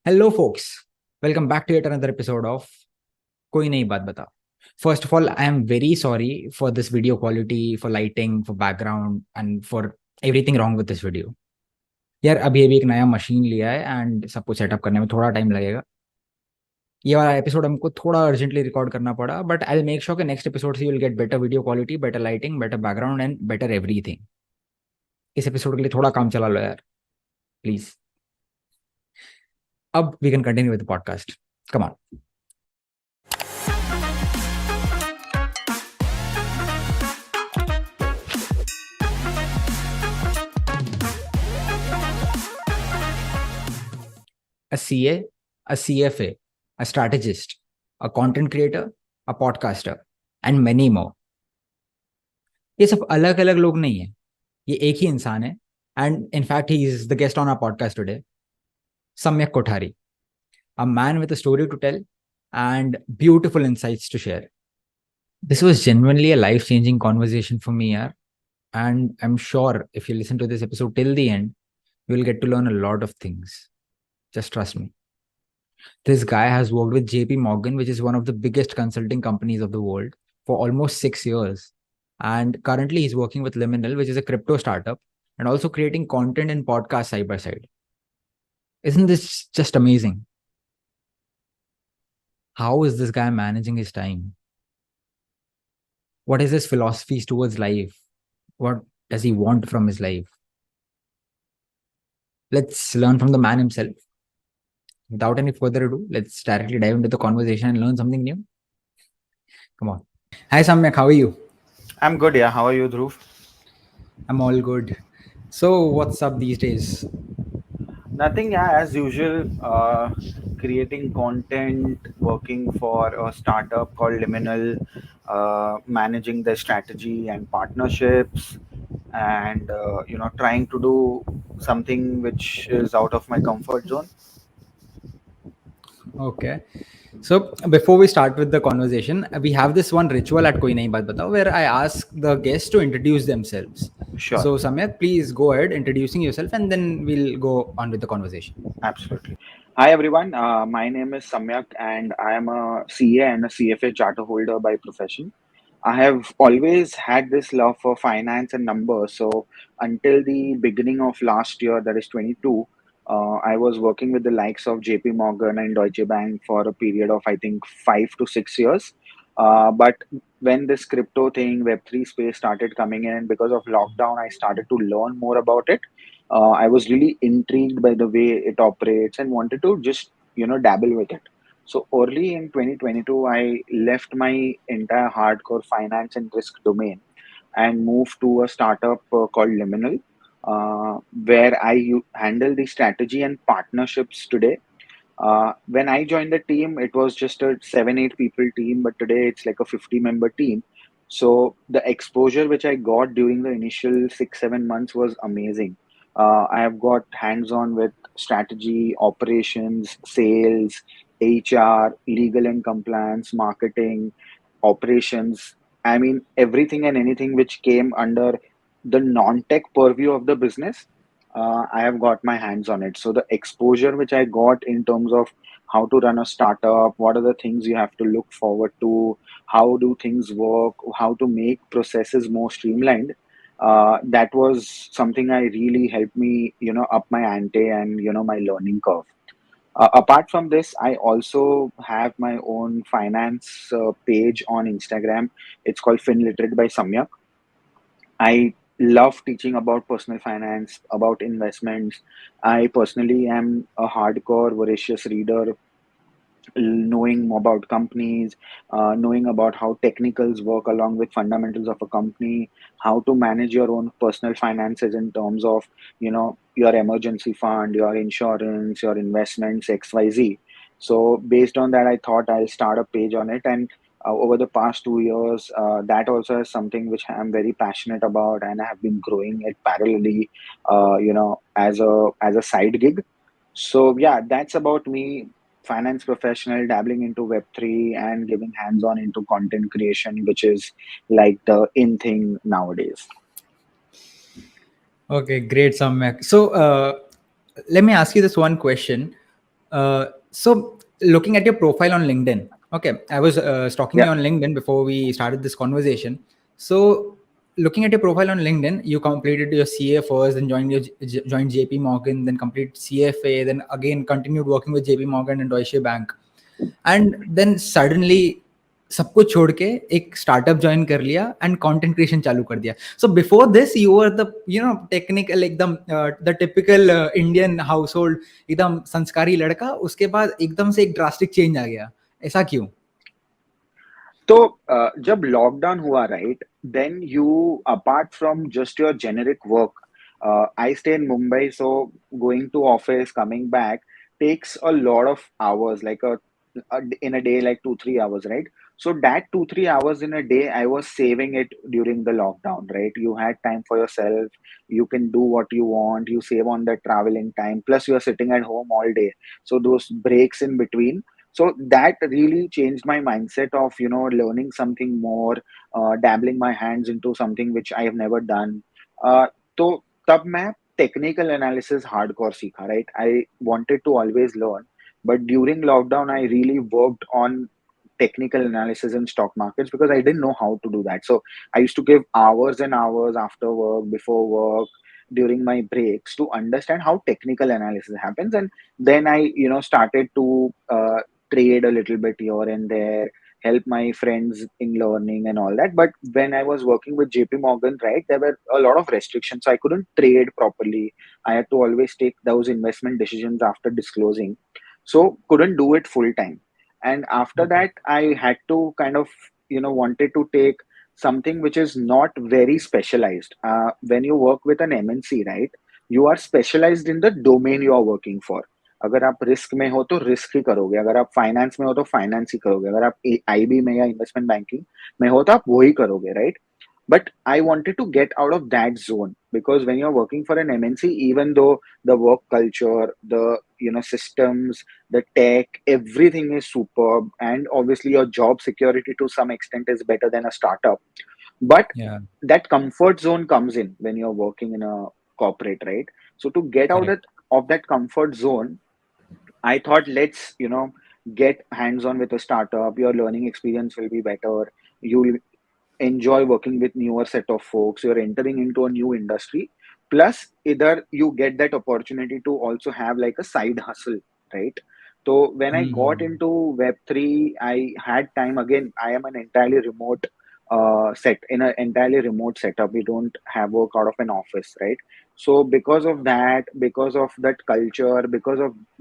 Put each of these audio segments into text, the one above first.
Hello, folks. Welcome back to yet another episode of Koi Nayi Baat Batao. First of all, I am very sorry for this video quality, for lighting, for background, and for everything wrong with this video. यार अभी एक नया machine लिया है and सब कुछ setup करने में थोड़ा टाइम लगेगा. ये वाला एपिसोड हमको थोड़ा अर्जेंटली रिकॉर्ड करना पड़ा, but I will make sure कि नेक्स्ट एपिसोड से you will get better video quality, better lighting, better background and better everything. इस एपिसोड के लिए थोड़ा काम चला लो यार, प्लीज. अब we can continue with the podcast. Come on. A CA, a CFA, a strategist, a content creator, a podcaster, and many more. ये सब अलग अलग लोग नहीं है, ये एक ही इंसान है. And in fact, he is the guest on our podcast today, Samyak Kothari, a man with a story to tell and beautiful insights to share. This was genuinely a life-changing conversation for me, yaar. And I'm sure if you listen to this episode till the end, you will get to learn a lot of things. Just trust me. This guy has worked with JP Morgan, which is one of the biggest consulting companies of the world, for almost 6 years. And currently he's working with Liminal, which is a crypto startup, and also creating content and podcasts side by side. Isn't this just amazing? How is this guy managing his time? What is his philosophies towards life? What does he want from his life? Let's learn from the man himself. Without any further ado, let's directly dive into the conversation and learn something new. Come on. Hi, Samyak. How are you? I'm good, yeah. How are you, Dhruv? I'm all good. So, what's up these days? Nothing, yeah, as usual. Creating content, working for a startup called Liminal, managing their strategy and partnerships, and trying to do something which is out of my comfort zone. Okay. So, before we start with the conversation, we have this one ritual at Koi Nahi Baat Batao where I ask the guests to introduce themselves. Sure, So, Samyak, please go ahead introducing yourself and then we'll go on with the conversation. absolutely. Hi, everyone. My name is Samyak, and I am a CA and a CFA charter holder by profession. I have always had this love for finance and numbers. So until the beginning of last year, that is 22, I was working with the likes of JP Morgan and Deutsche Bank for a period of, I think, 5 to 6 years. But when this crypto thing, Web3 space started coming in, because of lockdown, I started to learn more about it. I was really intrigued by the way it operates and wanted to just, dabble with it. So early in 2022, I left my entire hardcore finance and risk domain and moved to a startup called Liminal, where I handle the strategy and partnerships today. When I joined the team, it was just a 7, 8 people team, but today it's like a 50-member team. So the exposure which I got during the initial 6, 7 months was amazing. I have got hands on with strategy, operations, sales, HR, legal and compliance, marketing, operations. I mean, everything and anything which came under the non tech purview of the business, I have got my hands on it. So the exposure which I got in terms of how to run a startup, what are the things you have to look forward to, how do things work, how to make processes more streamlined. That was something I really helped me, up my ante and my learning curve. Apart from this, I also have my own finance page on Instagram. It's called FinLiterate by Samyak. I love teaching about personal finance, about investments. I personally am a hardcore, voracious reader, knowing more about companies, knowing about how technicals work along with fundamentals of a company, how to manage your own personal finances in terms of, your emergency fund, your insurance, your investments, XYZ. So based on that, I thought I'll start a page on it. And over the past 2 years, that also is something which I'm very passionate about, and I have been growing it parallelly, as a side gig. So yeah, that's about me, finance professional dabbling into Web3 and giving hands on into content creation, which is like the in thing nowadays. Okay, great, Samyak. So, let me ask you this one question. So looking at your profile on LinkedIn, okay, I was stalking Yeah. you on LinkedIn before we started this conversation. So looking at your profile on LinkedIn, you completed your CA first, then joined JP Morgan, then completed CFA, then again continued working with JP Morgan and Deutsche Bank, and then suddenly सब कुछ छोड़ के एक startup join कर लिया and content creation चालू कर दिया. So before this you were the technical एकदम the typical Indian household, एकदम संस्कारी लड़का. उसके बाद एकदम से एक ड्रास्टिक चेंज आ गया. ऐसा क्यों? तो जब लॉकडाउन हुआ right then you apart from just your generic work I stay in Mumbai so going to office coming back takes a lot of hours like in a day like 2-3 hours right so that 2-3 hours in a day I was saving it during the lockdown right you had time for yourself you can do what you want you save on the traveling time plus you are sitting at home all day so those breaks in between so that really changed my mindset of learning something more dabbling my hands into something which I have never done तो तब मैं technical analysis hardcore सीखा right I wanted to always learn but during lockdown I really worked on technical analysis in stock markets because I didn't know how to do that. So I used to give hours and hours after work, before work, during my breaks to understand how technical analysis happens. And then I, started to trade a little bit here and there, help my friends in learning and all that. But when I was working with JP Morgan, right, there were a lot of restrictions. So I couldn't trade properly. I had to always take those investment decisions after disclosing. So couldn't do it full time. And after Okay. that, I had to kind of, wanted to take something which is not very specialized. When you work with an MNC, right, you are specialized in the domain you are working for. अगर आप risk में हो तो risk ही करोगे अगर आप finance में हो तो फाइनेंस ही करोगे अगर आप आईबी में या इन्वेस्टमेंट बैंकिंग में हो तो आप वो ही करोगे right but I wanted to get out of that zone because when you're working for an MNC, even though the work culture, the systems, the tech, everything is superb, and obviously your job security to some extent is better than a startup. But Yeah. that comfort zone comes in when you're working in a corporate, right? So to get out Correct. of that comfort zone, I thought let's get hands on with a startup. Your learning experience will be better. You enjoy working with newer set of folks you're entering into a new industry plus either you get that opportunity to also have like a side hustle right so when I got Hmm. into web3 I had time again I am an entirely remote set in an entirely remote setup we don't have work out of an office right so because of that because of that culture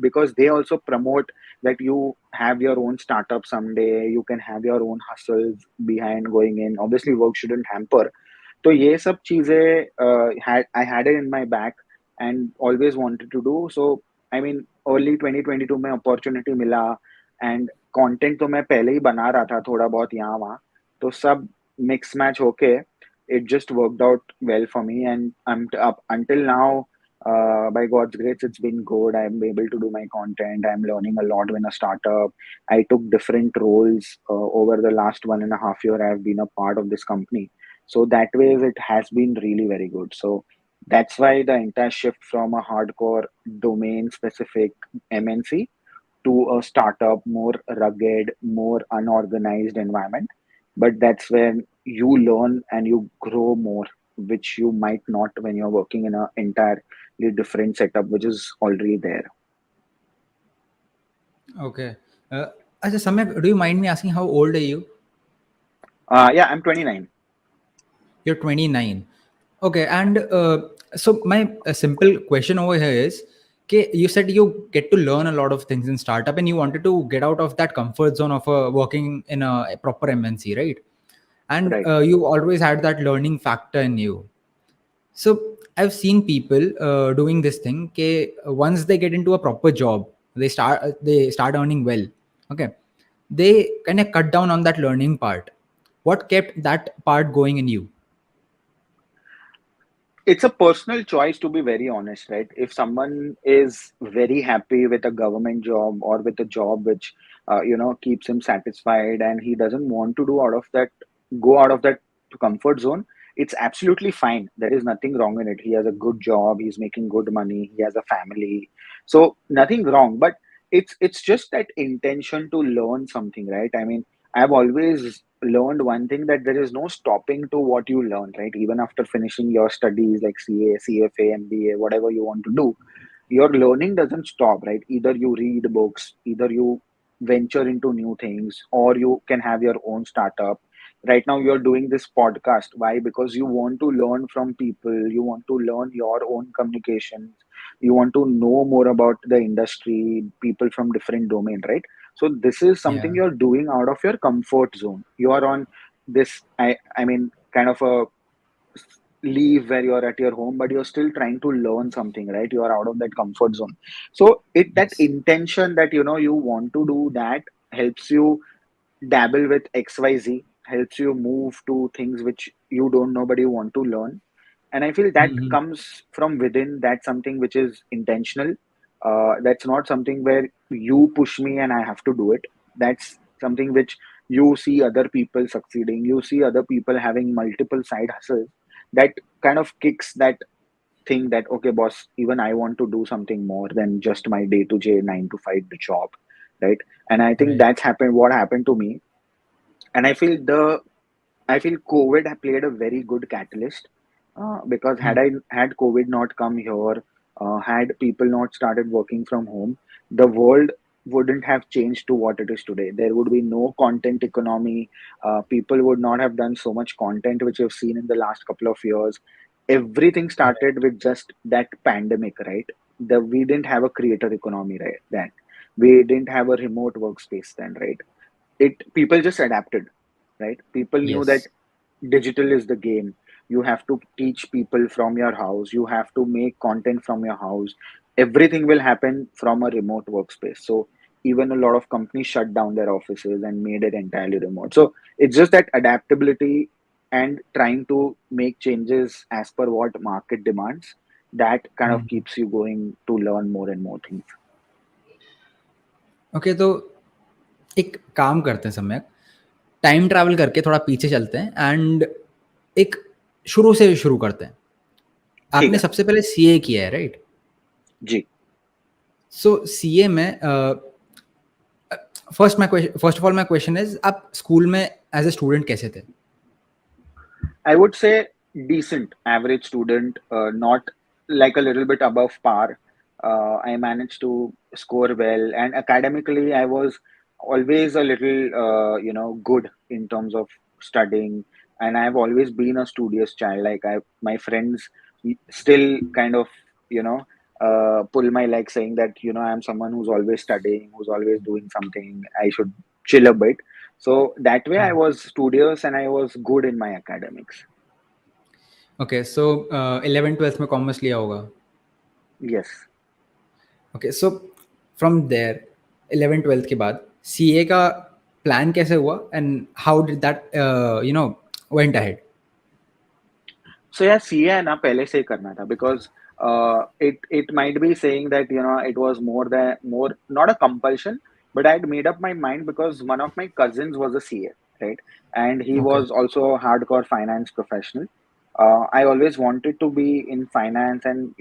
because they also promote that you have your own startup someday you can have your own hustles behind going in obviously work shouldn't hamper तो ये सब चीजें had I had it in my back and always wanted to do so I mean early 2022 में opportunity मिला and content तो मैं पहले ही बना रहा था थोड़ा बहुत यहाँ वहाँ तो सब mix match होके it just worked out well for me and I'm up until now by God's grace it's been good I'm able to do my content I'm learning a lot in a startup I took different roles over the last 1.5 year I've been a part of this company so that way it has been really very good so that's why the entire shift from a hardcore domain specific MNC to a startup more rugged more unorganized environment but that's when you learn and you grow more which you might not when you're working in an entirely different setup which is already there. Okay. Uh, अच्छा, Samyak, do you mind me asking how old are you? Yeah, I'm 29. You're 29. Okay, and so my simple question over here is, okay, you said you get to learn a lot of things in startup, and you wanted to get out of that comfort zone of working in a proper MNC, right? And Right. you always had that learning factor in you. So I've seen people doing this thing. Okay, once they get into a proper job, they start earning well. Okay, they kind of cut down on that learning part. What kept that part going in you? It's a personal choice to be very honest right if someone is very happy with a government job or with a job which keeps him satisfied and he doesn't want to do out of that go out of that comfort zone it's absolutely fine there is nothing wrong in it he has a good job he's making good money he has a family so nothing wrong but it's just that intention to learn something, right? I mean, I've always learned one thing, that there is no stopping to what you learn, right? Even after finishing your studies like CA, CFA, MBA, whatever you want to do, your learning doesn't stop, right? Either you read books, either you venture into new things, or you can have your own startup. Right now you're doing this podcast. Why? Because you want to learn from people, you want to learn your own communications, you want to know more about the industry, people from different domain, right? So this is something Yeah. you're doing out of your comfort zone. You are on this, I mean, kind of a leave where you're at your home, but you're still trying to learn something, right? You are out of that comfort zone. So it, that Yes. intention that you want to do that, helps you dabble with XYZ, helps you move to things which you don't know but you want to learn. And I feel that Mm-hmm. comes from within. That's something which is intentional. That's not something where you push me and I have to do it. That's something which you see other people succeeding, you see other people having multiple side hustles. That kind of kicks that thing that, okay, boss, even I want to do something more than just my day to day 9 to 5 job, right? And I think Right. that's happened, what happened to me. And I feel COVID had played a very good catalyst, because Hmm. had COVID not come here, had people not started working from home, the world wouldn't have changed to what it is today. There would be no content economy. People would not have done so much content which you've seen in the last couple of years. Everything Correct. started with just that pandemic, right? We didn't have a creator economy right then. We didn't have a remote workspace then, right? It People just adapted, right? People knew that Yes. digital is the game. You have to teach people from your house, you have to make content from your house. Everything will happen from a remote workspace. So even a lot of companies shut down their offices and made it entirely remote. So it's just that adaptability and trying to make changes as per what market demands, that kind of Hmm. keeps you going to learn more and more things. Okay, तो एक काम करते हैं सम्यक, time travel करके थोड़ा पीछे चलते हैं एंड एक शुरू से शुरू करते हैं। ठीक आपने है। सबसे पहले सीए किया है, राइट? जी। सो सीए में first of all my question is, आप स्कूल में एज ए स्टूडेंट कैसे थे? I would say decent, average student, not like a little bit above par. I managed to score well, and academically, I was always a little, good in terms of studying. And I've always been a studious child. Like my friends still kind of, you know, pull my leg, saying that I'm someone who's always studying, who's always doing something. I should chill a bit. So that way, I हाँ। was studious and I was good in my academics. Okay, so 11th-12th में commerce लिया होगा। Yes. Okay, so from there 11th-12th के बाद CA का plan कैसे हुआ and how did that went ahead? So yeah, CA ना पहले से ही करना था, because it might be saying that it was more not a compulsion, but I had made up my mind because one of my cousins was a CA, right? And he okay. was also a hardcore finance professional. I always wanted to be in finance, and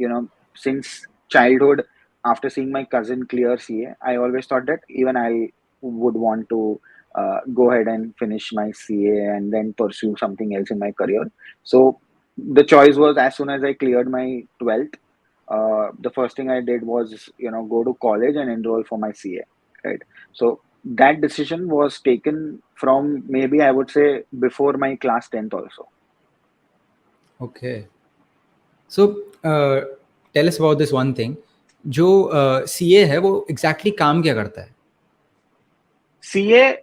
since childhood, after seeing my cousin clear CA, I always thought that even I would want to go ahead and finish my CA and then pursue something else in my career. So the choice was, as soon as I cleared my 12th, the first thing I did was, go to college and enroll for my CA, right? So that decision was taken from, maybe I would say, before my class 10th also. Okay, so tell us about this one thing, जो CA है वो exactly काम क्या करता है? CA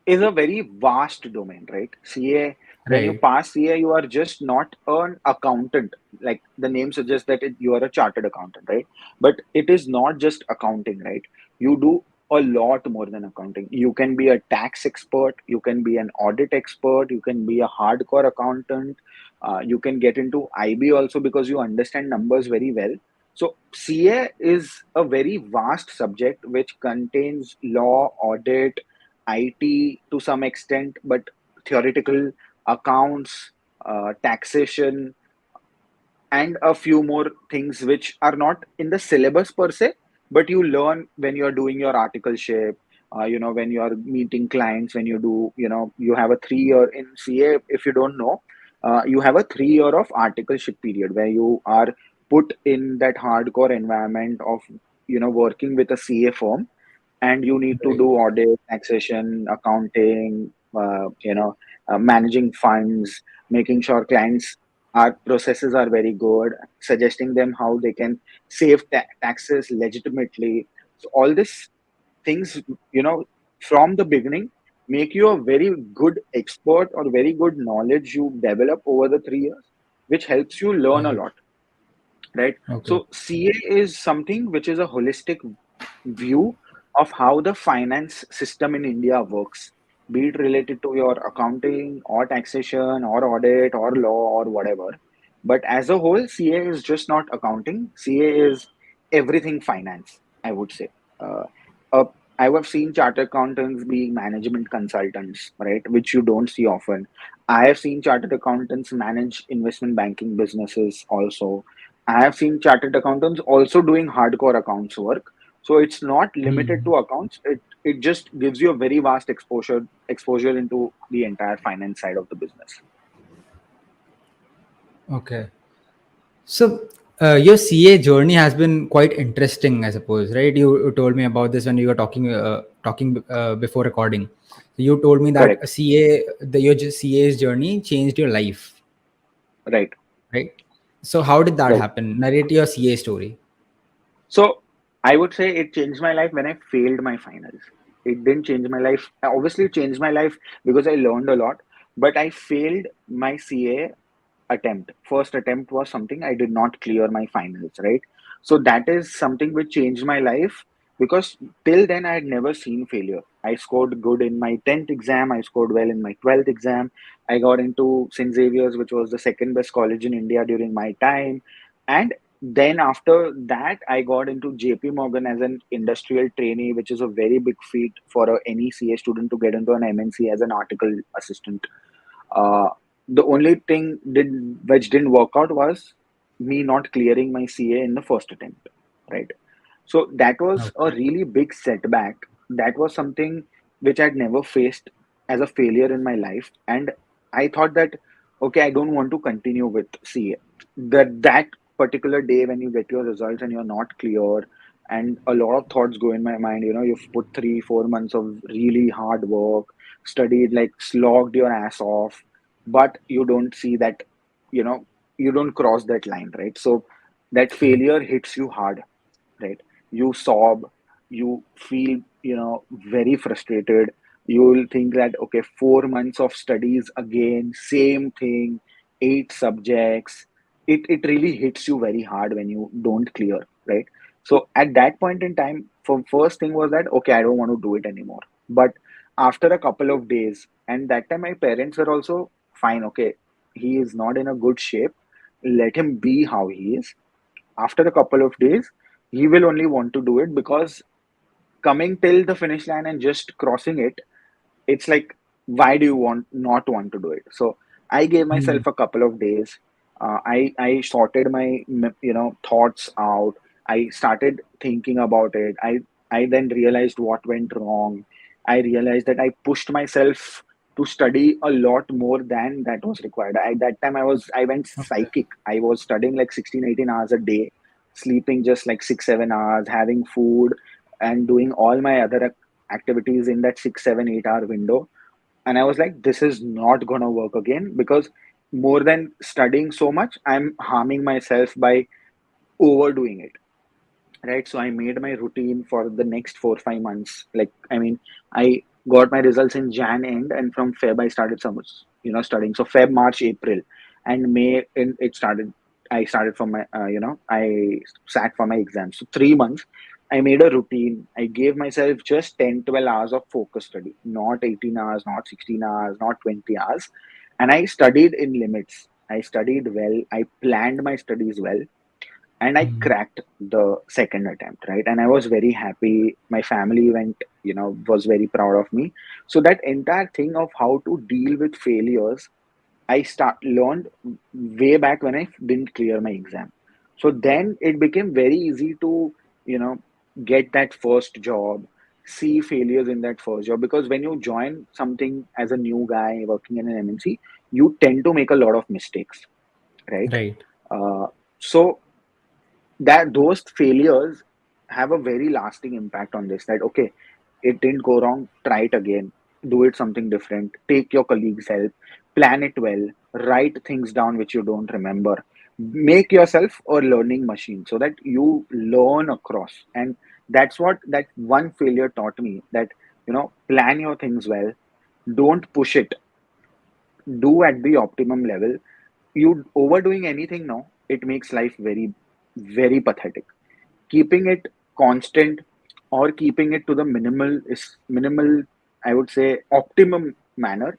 is a very vast domain, right? CA, when you right. pass CA, you are just not an accountant. Like the name suggests that you are a chartered accountant, right? But it is not just accounting, right? You do a lot more than accounting. You can be a tax expert, you can be an audit expert, you can be a hardcore accountant, you can get into IB also because you understand numbers very well. So CA is a very vast subject which contains law, audit, IT to some extent, but theoretical, accounts, taxation, and a few more things which are not in the syllabus per se, but you learn when you're doing your articleship, when you're meeting clients, when you do, you have a 3 year in CA. If you don't know, you have a 3 year of articleship period where you are put in that hardcore environment of, working with a CA firm, and you need to Right. do audit, taxation, accounting, managing funds, making sure clients, our processes are very good, suggesting them how they can save taxes legitimately. So all these things, from the beginning, make you a very good expert or very good knowledge you develop over the 3 years, which helps you learn a Right. lot, right? Okay. So CA is something which is a holistic view of how the finance system in India works, be it related to your accounting or taxation or audit or law or whatever. But as a whole, CA is just not accounting. CA is everything finance, I would say. Uh, uh, I have seen chartered accountants being management consultants, right, which you don't see often. I have seen chartered accountants manage investment banking businesses also. I have seen chartered accountants also doing hardcore accounts work. So it's not limited Hmm. to accounts. It just gives you a very vast exposure into the entire finance side of the business. Okay. So, your CA journey has been quite interesting, I suppose, right? You told me about this when you were talking before recording. So you told me that Correct. your CA's journey changed your life, Right. right? So, how did that Right. happen? Narrate your CA story. So I would say it changed my life when I failed my finals. It didn't change my life. Obviously, it changed my life because I learned a lot, but I failed my CA attempt. First attempt was something I did not clear my finals, right? So that is something which changed my life, because till then I had never seen failure. I scored good in my 10th exam, I scored well in my 12th exam. I got into St. Xavier's, which was the second best college in India during my time. And then after that, I got into JP Morgan as an industrial trainee, which is a very big feat for any CA student to get into an MNC as an article assistant. uh, the only thing which didn't work out was me not clearing my CA in the first attempt, right? So that was a Okay. really big setback. That was something which I'd never faced as a failure in my life, and I thought that, okay, I don't want to continue with CA. That particular day when you get your results and you're not clear, and a lot of thoughts go in my mind. You've put 3 4 months of really hard work, studied like slogged your ass off, but you don't see that, you know you don't cross that line, right? So that Right. failure hits you hard, right? You sob, you feel, very frustrated. You will think that, okay, 4 months of studies again, same thing, 8 subjects. It really hits you very hard when you don't clear, right? So at that point in time, for first thing was that, okay, I don't want to do it anymore. But after a couple of days, and that time my parents were also fine. Okay, he is not in a good shape, let him be how he is. After a couple of days, he will only want to do it, because coming till the finish line and just crossing it, it's like, why do you not want to do it? So I gave Hmm. myself a couple of days. I sorted my thoughts out. I started thinking about it. I then realized what went wrong. I realized that I pushed myself to study a lot more than that was required. At that time, I went Okay. psychic. I was studying like 16 18 hours a day, sleeping just like 6 7 hours, having food, and doing all my other activities in that 6 7 8 hour window. And I was like, this is not gonna work again, because more than studying so much, I'm harming myself by overdoing it, right? So I made my routine for the next 4 5 months. Like, I mean, I got my results in Jan end, and from Feb I started some, studying. So Feb, March, April, and May, and it started. I started from my, I sat for my exams. So 3 months, I made a routine. I gave myself just 10 12 hours of focus study, not 18 hours, not 16 hours, not 20 hours. And I studied in limits. I studied well. I planned my studies well, and I Hmm. cracked the second attempt, right? And I was very happy. My family was very proud of me. So that entire thing of how to deal with failures, I start learned way back when I didn't clear my exam. So then it became very easy to, you know, get that first job, see failures in that first job. Because when you join something as a new guy working in an MNC, you tend to make a lot of mistakes, right? Right. So that those failures have a very lasting impact on this, that okay, it didn't go wrong, try it again, do it something different, take your colleagues help, plan it well, write things down which you don't remember, make yourself a learning machine so that you learn across. And that's what that one failure taught me, that plan your things well, don't push it, do at the optimum level. You overdoing anything now, it makes life very, very pathetic. Keeping it constant, or keeping it to the minimal, I would say optimum manner,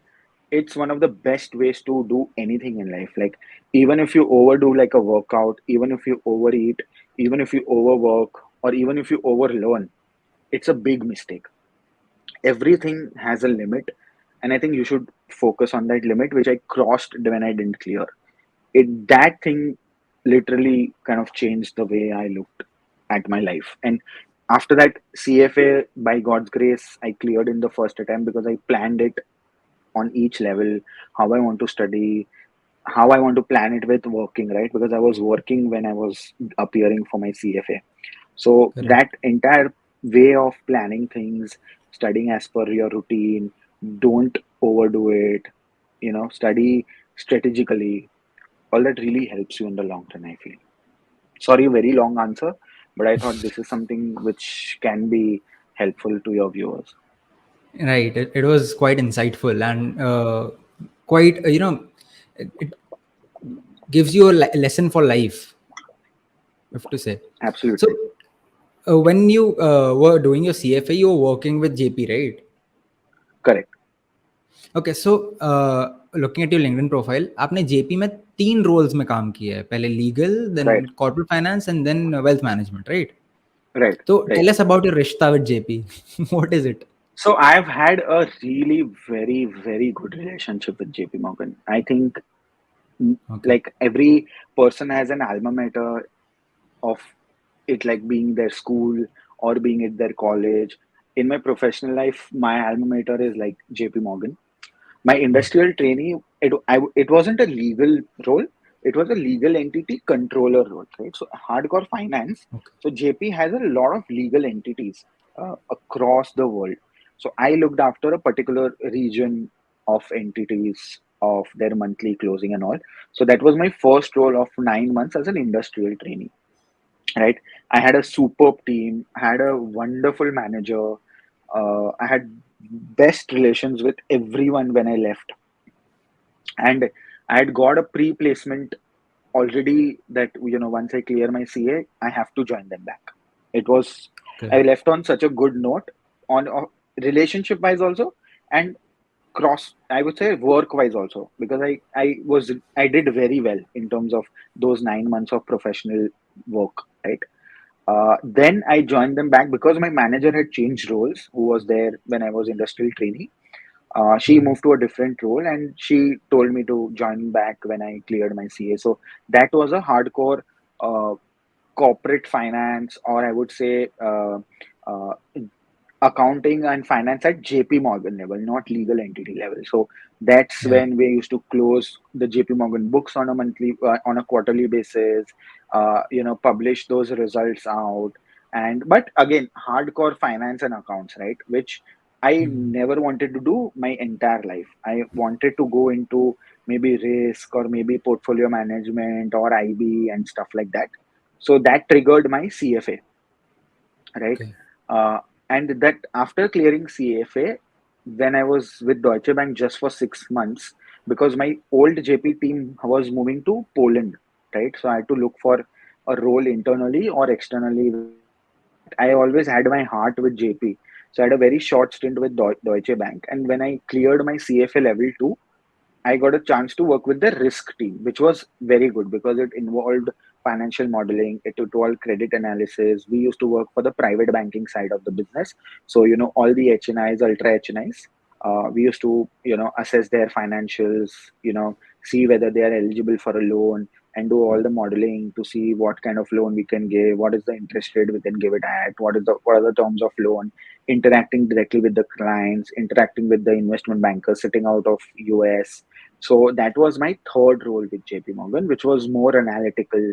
it's one of the best ways to do anything in life. Like, even if you overdo like a workout, even if you overeat, even if you overwork, or even if you overlearn, it's a big mistake. Everything has a limit, and I think you should focus on that limit, which I crossed when I didn't clear it. That thing literally kind of changed the way I looked at my life. And after that CFA, by God's grace, I cleared in the first attempt, because I planned it on each level, how I want to study, how I want to plan it with working, right? Because I was working when I was appearing for my CFA. So that Correct. entire way of planning things, studying as per your routine, don't overdo it, study strategically, all that really helps you in the long run, I feel. Sorry, very long answer, but I thought this is something which can be helpful to your viewers. Right. It was quite insightful and quite, it gives you a lesson for life, I have to say. So, Absolutely. when you were doing your CFA, you were working with JP, right? Correct. Okay, so looking at your LinkedIn profile, आपने JP में 3 roles में काम किया है. पहले legal, then Right. corporate finance, and then wealth management, right? Right. So Right. tell us about your rishta with JP. What is it? So I've had a really very, very good relationship with JP Morgan. I think, Okay. like, every person has an alma mater of it, like being their school or being at their college. In my professional life, my alma mater is like JP Morgan. My Okay. industrial trainee, it wasn't a legal role, it was a legal entity controller role, right? So hardcore finance. Okay. So JP has a lot of legal entities across the world. So I looked after a particular region of entities of their monthly closing and all. So that was my first role of 9 months as an industrial trainee, right? I had a superb team, had a wonderful manager, I had best relations with everyone when I left, and I had got a pre-placement already, that once I clear my CA, I have to join them back. It was, Okay. I left on such a good note, on relationship wise also, and cross, I would say work wise also, because I did very well in terms of those 9 months of professional work, right? Then I joined them back because my manager had changed roles, who was there when I was industrial trainee. She Mhm. moved to a different role, and she told me to join back when I cleared my CA. So that was a hardcore uh, corporate finance, or I would say uh, accounting and finance at JP Morgan level, not legal entity level. So that's Yeah. when we used to close the JP Morgan books on a on a quarterly basis, publish those results out. And but again, hardcore finance and accounts, right? Which I Mhm. never wanted to do my entire life. I wanted to go into maybe risk, or maybe portfolio management, or IB and stuff like that. So that triggered my CFA, right? Okay. Uh, and that after clearing CFA, when I was with Deutsche Bank just for 6 months, because my old JP team was moving to Poland, right? So I had to look for a role internally or externally with JP. But I always had my heart with JP. So I had a very short stint with Deutsche Bank. And when I cleared my CFA level 2, I got a chance to work with the risk team, which was very good because it involved financial modeling, it involved credit analysis. We used to work for the private banking side of the business. So, all the HNIs, ultra HNIs, we used to, assess their financials, see whether they are eligible for a loan, and do all the modeling to see what kind of loan we can give, what is the interest rate we can give it at, what are the terms of loan, interacting directly with the clients, interacting with the investment bankers sitting out of US. So that was my third role with JP Morgan, which was more analytical,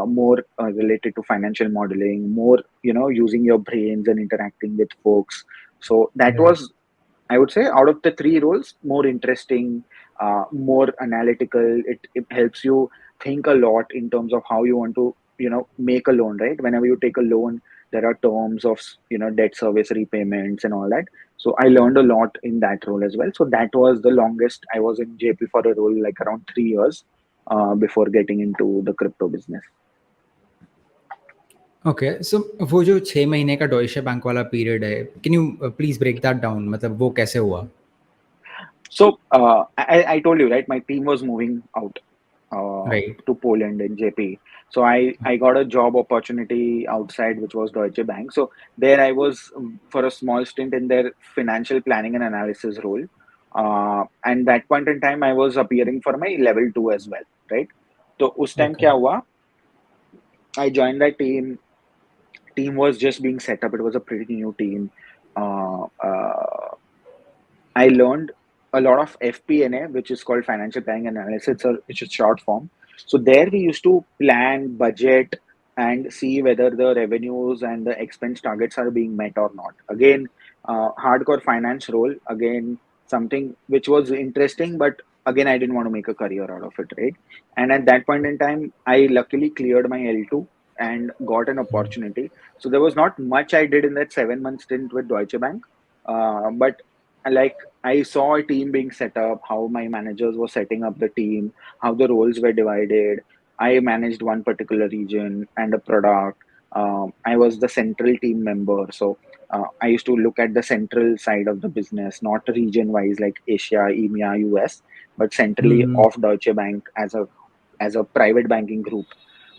more related to financial modeling, more using your brains and interacting with folks. So that Right. was, I would say, out of the three roles, more interesting, more analytical. It helps you think a lot in terms of how you want to, make a loan, right? Whenever you take a loan, there are terms of, debt service repayments and all that. So I learned a lot in that role as well. So that was the longest I was in JP for a role, like around 3 years before getting into the crypto business. Okay so वो जो 6 महीने का Deutsche Bank वाला period है, can you please break that down, मतलब वो कैसे हुआ? So I told you, right? My team was moving out right. to Poland in JP. So I got a job opportunity outside, which was Deutsche Bank. So there I was for a small stint in their financial planning and analysis role. And that point in time, I was appearing for my level two as well, right? So उस time okay. क्या हुआ? I joined that team. Team was just being set up. It was a pretty new team. Uh, uh, I learned a lot of FP&A, which is called financial planning and analysis. It's a short form. So there we used to plan, budget, and see whether the revenues and the expense targets are being met or not. Again, hardcore finance role. Again, something which was interesting, but again, I didn't want to make a career out of it, right? And at that point in time, I luckily cleared my L2 and got an opportunity. So there was not much I did in that 7 month stint with Deutsche Bank. But like I saw a team being set up, how my managers were setting up the team, how the roles were divided. I managed one particular region and a product. I was the central team member, so I used to look at the central side of the business, not region wise like Asia, EMEA, US, but centrally of Deutsche Bank as a private banking group.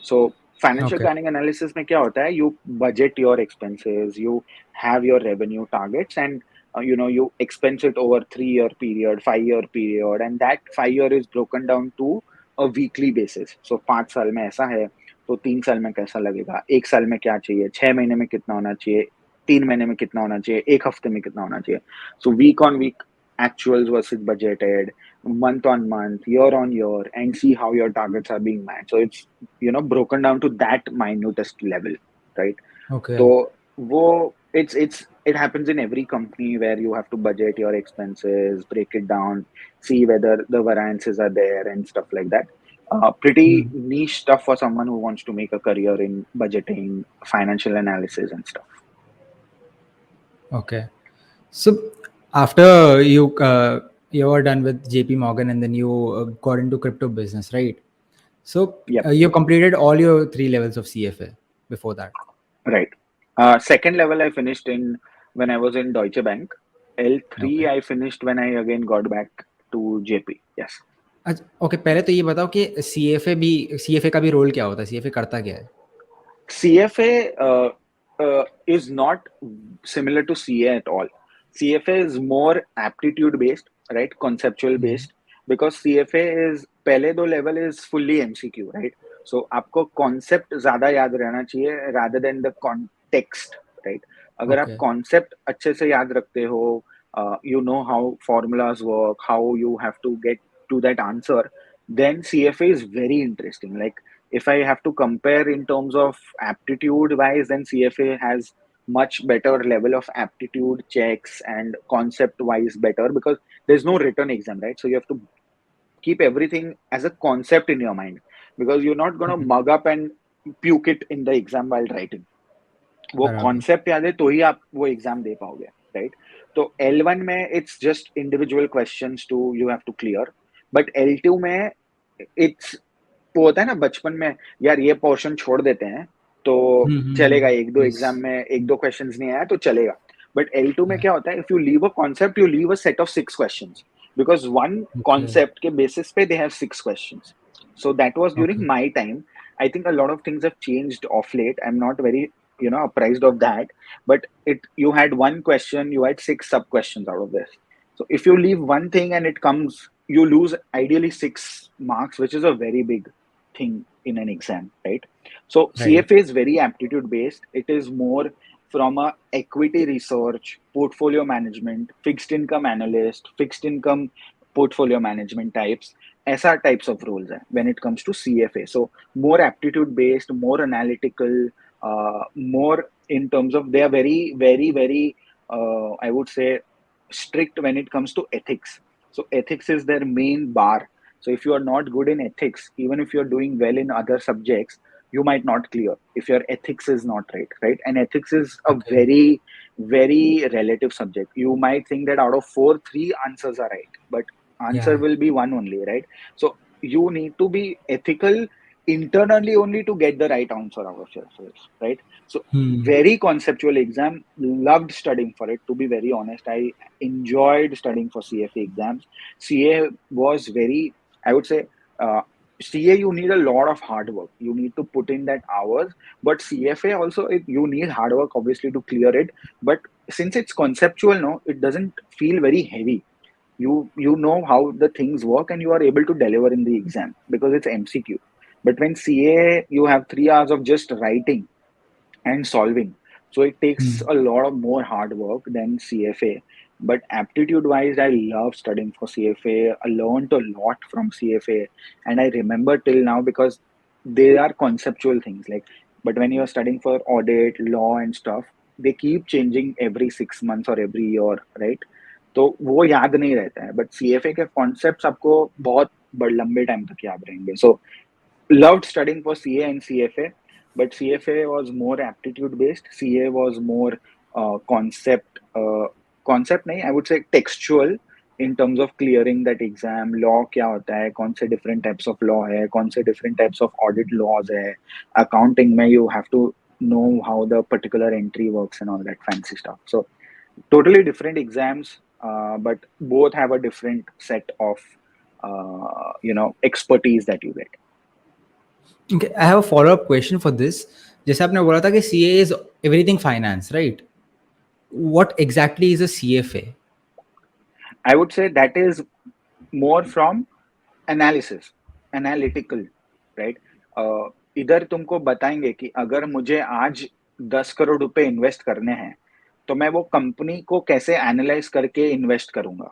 So financial okay. planning analysis में क्या होता है? You budget your expenses, you have your revenue targets, and you expense it over 3 year period, 5 year period, and that 5 year is broken down to a weekly basis. So 5 साल में ऐसा है, तो 3 साल में कैसा लगेगा, 1 साल में क्या चाहिए, 6 महीने में कितना होना चाहिए, 3 महीने में कितना होना चाहिए, एक हफ्ते में कितना होना चाहिए. So week on week actuals versus budgeted, month on month, year on year, and see how your targets are being met. So it's broken down to that minutest level, right? Okay. So it happens in every company where you have to budget your expenses, break it down, see whether the variances are there and stuff like that. Pretty niche stuff for someone who wants to make a career in budgeting, financial analysis, and stuff. Okay. So after you were done with JP Morgan and then you got into crypto business, right? So Yep, you completed all your 3 levels of CFA before that. right. Second level I finished in when I was in Deutsche Bank. L3 Okay. I finished when I again got back to JP. Yes. अच्छा, okay, पहले तो ये बताओ कि CFA का भी role क्या होता है, सीएफए करता क्या है? CFA is not similar to CA at all. CFA is more aptitude based, right? Conceptual based, because CFA is पहले दो level is fully MCQ, right? So आपको concept ज़्यादा याद रहना चाहिए rather than the context, right? अगर आप okay. concept अच्छे से याद रखते हो, you know how formulas work, how you have to get to that answer, then CFA is very interesting. Like if I have to compare in terms of aptitude wise, then CFA has much better level of aptitude checks and concept wise better because there's no written exam, right? So you have to keep everything as a concept in your mind because you're not going to mug up and puke it in the exam while writing. वो बराबर. Concept याद है तो ही आप वो exam दे पाओगे, right? तो L1 में it's just individual questions to you have to clear, but L2 में इट्स वो होता है ना बचपन में, यार ये पोर्शन छोड़ देते हैं तो चलेगा, एक दो यस. एग्जाम में एक दो क्वेश्चंस नहीं आया तो चलेगा. बट L2 में क्या होता है, if you leave a concept you leave a set of 6 questions because one okay. concept के basis पे they have 6 questions. So that was during okay. my time. I think a lot of things have changed of late. I'm not very apprised of that, but you had one question, you had 6 sub questions out of this. So if you leave one thing and it comes, you lose ideally 6 marks, which is a very big thing in an exam, right? So Right. CFA is very aptitude based. It is more from a equity research, portfolio management, fixed income analyst, fixed income portfolio management types. ऐसा types of roles है when it comes to CFA. So more aptitude based, more analytical, more in terms of they are very I would say strict when it comes to ethics. So ethics is their main bar. So if you are not good in ethics, even if you're doing well in other subjects, you might not clear if your ethics is not right, right? And ethics is a Okay. very relative subject. You might think that out of four, three answers are right, but answer Yeah. will be one only, right? So you need to be ethical internally only to get the right answer out of yourself, right? So Hmm. very conceptual exam. Loved studying for it. To be very honest, I enjoyed studying for CFA exams. CA was very, I would say, CA you need a lot of hard work. You need to put in that hours. But CFA also, you need hard work obviously to clear it. But since it's conceptual, no, it doesn't feel very heavy. You know how the things work and you are able to deliver in the exam because it's MCQ. But when CA, you have 3 hours of just writing and solving. So it takes Hmm. a lot of more hard work than CFA. But aptitude wise, I love studying for CFA. I learned a lot from CFA, and I remember till now because they are conceptual things. Like, but when you're studying for audit, law, and stuff, they keep changing every 6 months or every year, right? तो वो याद नहीं रहता है but CFA के concepts आपको बहुत बड़ लंबे टाइम तक याद रहेंगे सो loved studying for CA and CFA, but CFA was more aptitude based. CA was more concept, concept नहीं, I would say textual in terms of clearing that exam. Law क्या होता है, कौन से different types of law है, कौन से different types of audit laws है. Accounting में you have to know how the particular entry works and all that fancy stuff. So totally different exams, but both have a different set of expertise that you get. Okay, I have a follow-up question for this. जैसे आपने बोला था कि CA is everything finance, right? What exactly is a CFA? I would say that is more from analysis analytical right इधर तुमको बताएंगे कि अगर मुझे आज 10 करोड़ रुपए इन्वेस्ट करने हैं तो मैं वो कंपनी को कैसे एनालाइज करके इन्वेस्ट करूंगा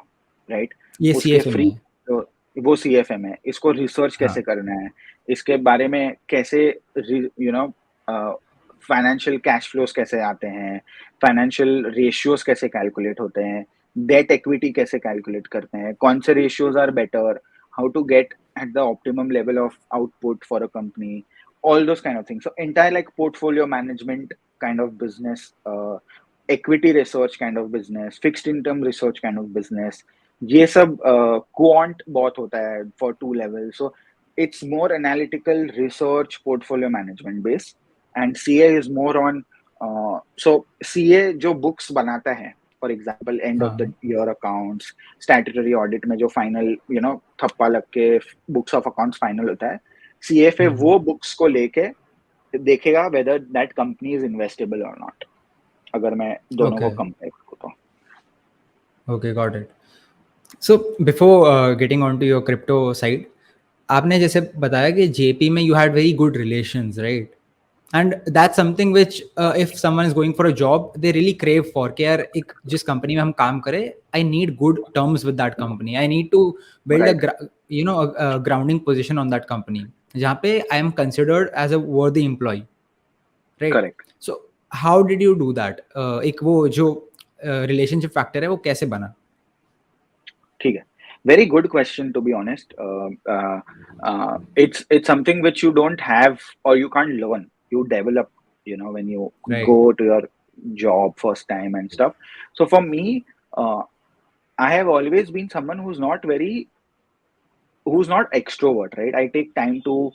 राइट ये उसके CFA में फ्री है। वो सीएफएम है इसको रिसर्च कैसे हाँ। करना है इसके बारे में कैसे फाइनेंशियल कैश फ्लोज कैसे आते हैं फाइनेंशियल रेशियोज कैसे कैलकुलेट होते हैं डेट इक्विटी कैसे कैलकुलेट करते हैं कौन से ratios are better how to get at the optimum level of output for a company, all those kind of things. So entire like portfolio management kind of business, equity research kind of business, fixed income research kind of business. ये सब quant बहुत होता है for 2 levels. So it's more analytical research portfolio management based, and CA is more on. So CA जो books बनाता है, for example, end of the हाँ। year accounts, statutory audit में जो फाइनल थप्पा लग के बुक्स ऑफ अकाउंट्स फाइनल होता है सीएफए हम्म। वो बुक्स को लेके देखेगा whether that company is investable और नॉट अगर मैं दोनों को ओके। कंपेयर करूँ तो okay, got it. So before getting on to your crypto side, आपने जैसे बताया कि जेपी में you had very good relations, right? And that's something which if someone is going for a job they really crave for कि यार एक जिस कंपनी में हम काम करें, I need good terms with that company, I need to build right a grounding position on that company जहाँ पे I am considered as a worthy employee, right? Correct so how did you do that? एक वो जो relationship factor है वो कैसे बना? ठीक है very good question to be honest it's something which you don't have or you can't learn you develop when you go right. to your job first time and stuff so for me uh, I have always been someone who's not extrovert, right? I take time to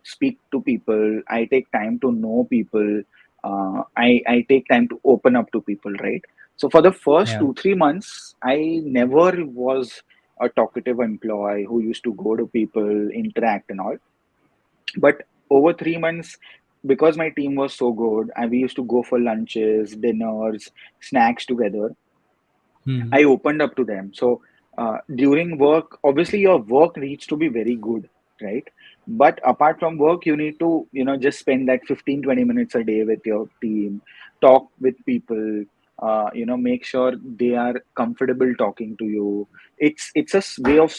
speak to people. I take time to know people. I take time to open up to people, right? So for the first Yeah. 2 3 months, I never was a talkative employee who used to go to people, interact and all. But over 3 months, because my team was so good, and we used to go for lunches, dinners, snacks together. Hmm. I opened up to them. So during work, obviously your work needs to be very good, right? But apart from work, you need to, just spend that 15-20 minutes a day with your team, talk with people, make sure they are comfortable talking to you. It's a way of,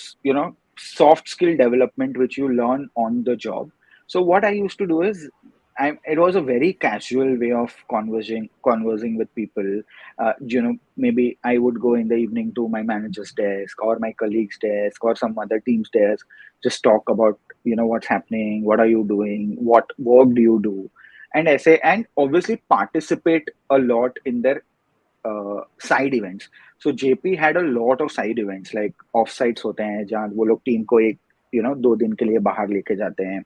soft skill development which you learn on the job. So what I used to do is, it was a very casual way of conversing with people. Maybe I would go in the evening to my manager's desk or my colleague's desk or some other team's desk, just talk about, what's happening, what are you doing, what work do you do, and essay, and obviously participate a lot in their side events. So JP had a lot of side events, like of sites होते हैं जहाँ वो लोग team को एक 2 दिन के लिए बाहर लेके जाते हैं.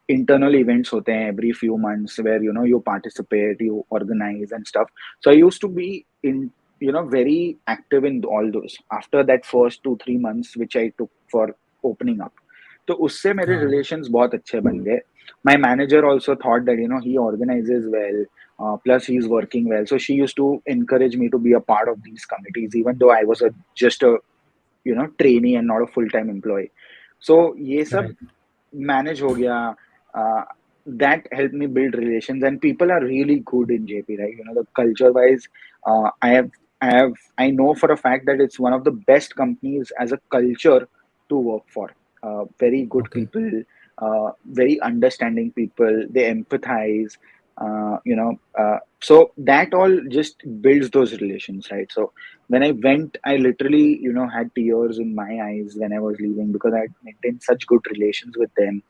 इंटरनल इवेंट्स होते हैं every few months where you participate, you organize and stuff. So I used to be in very active in all those after that first 2-3 months which I took for opening up. तो उससे मेरे हाँ. Relations बहुत अच्छे बन गए. My manager also thought that he organizes well, plus he's working well, so she used to encourage me to be a part of these committees even though I was just a trainee and not a full time employee. So ये सब Right. manage हो गया. uh, that helped me build relations, and people are really good in JP, right? The culture wise, I know for a fact that it's one of the best companies as a culture to work for. Very good Okay. people, very understanding people, they empathize, so that all just builds those relations, right? So when I went, I literally, had tears in my eyes when I was leaving because I had maintained such good relations with them.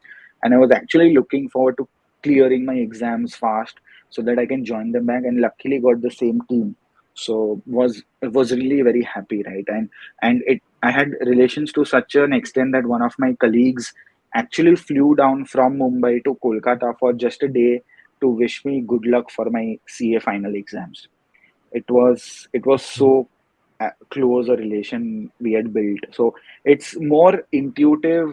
And I was actually looking forward to clearing my exams fast so that I can join them back, and luckily got the same team. So was really very happy, right? And it I had relations to such an extent that one of my colleagues actually flew down from Mumbai to Kolkata for just a day to wish me good luck for my CA final exams. It was Okay. so close a relation we had built. So it's more intuitive,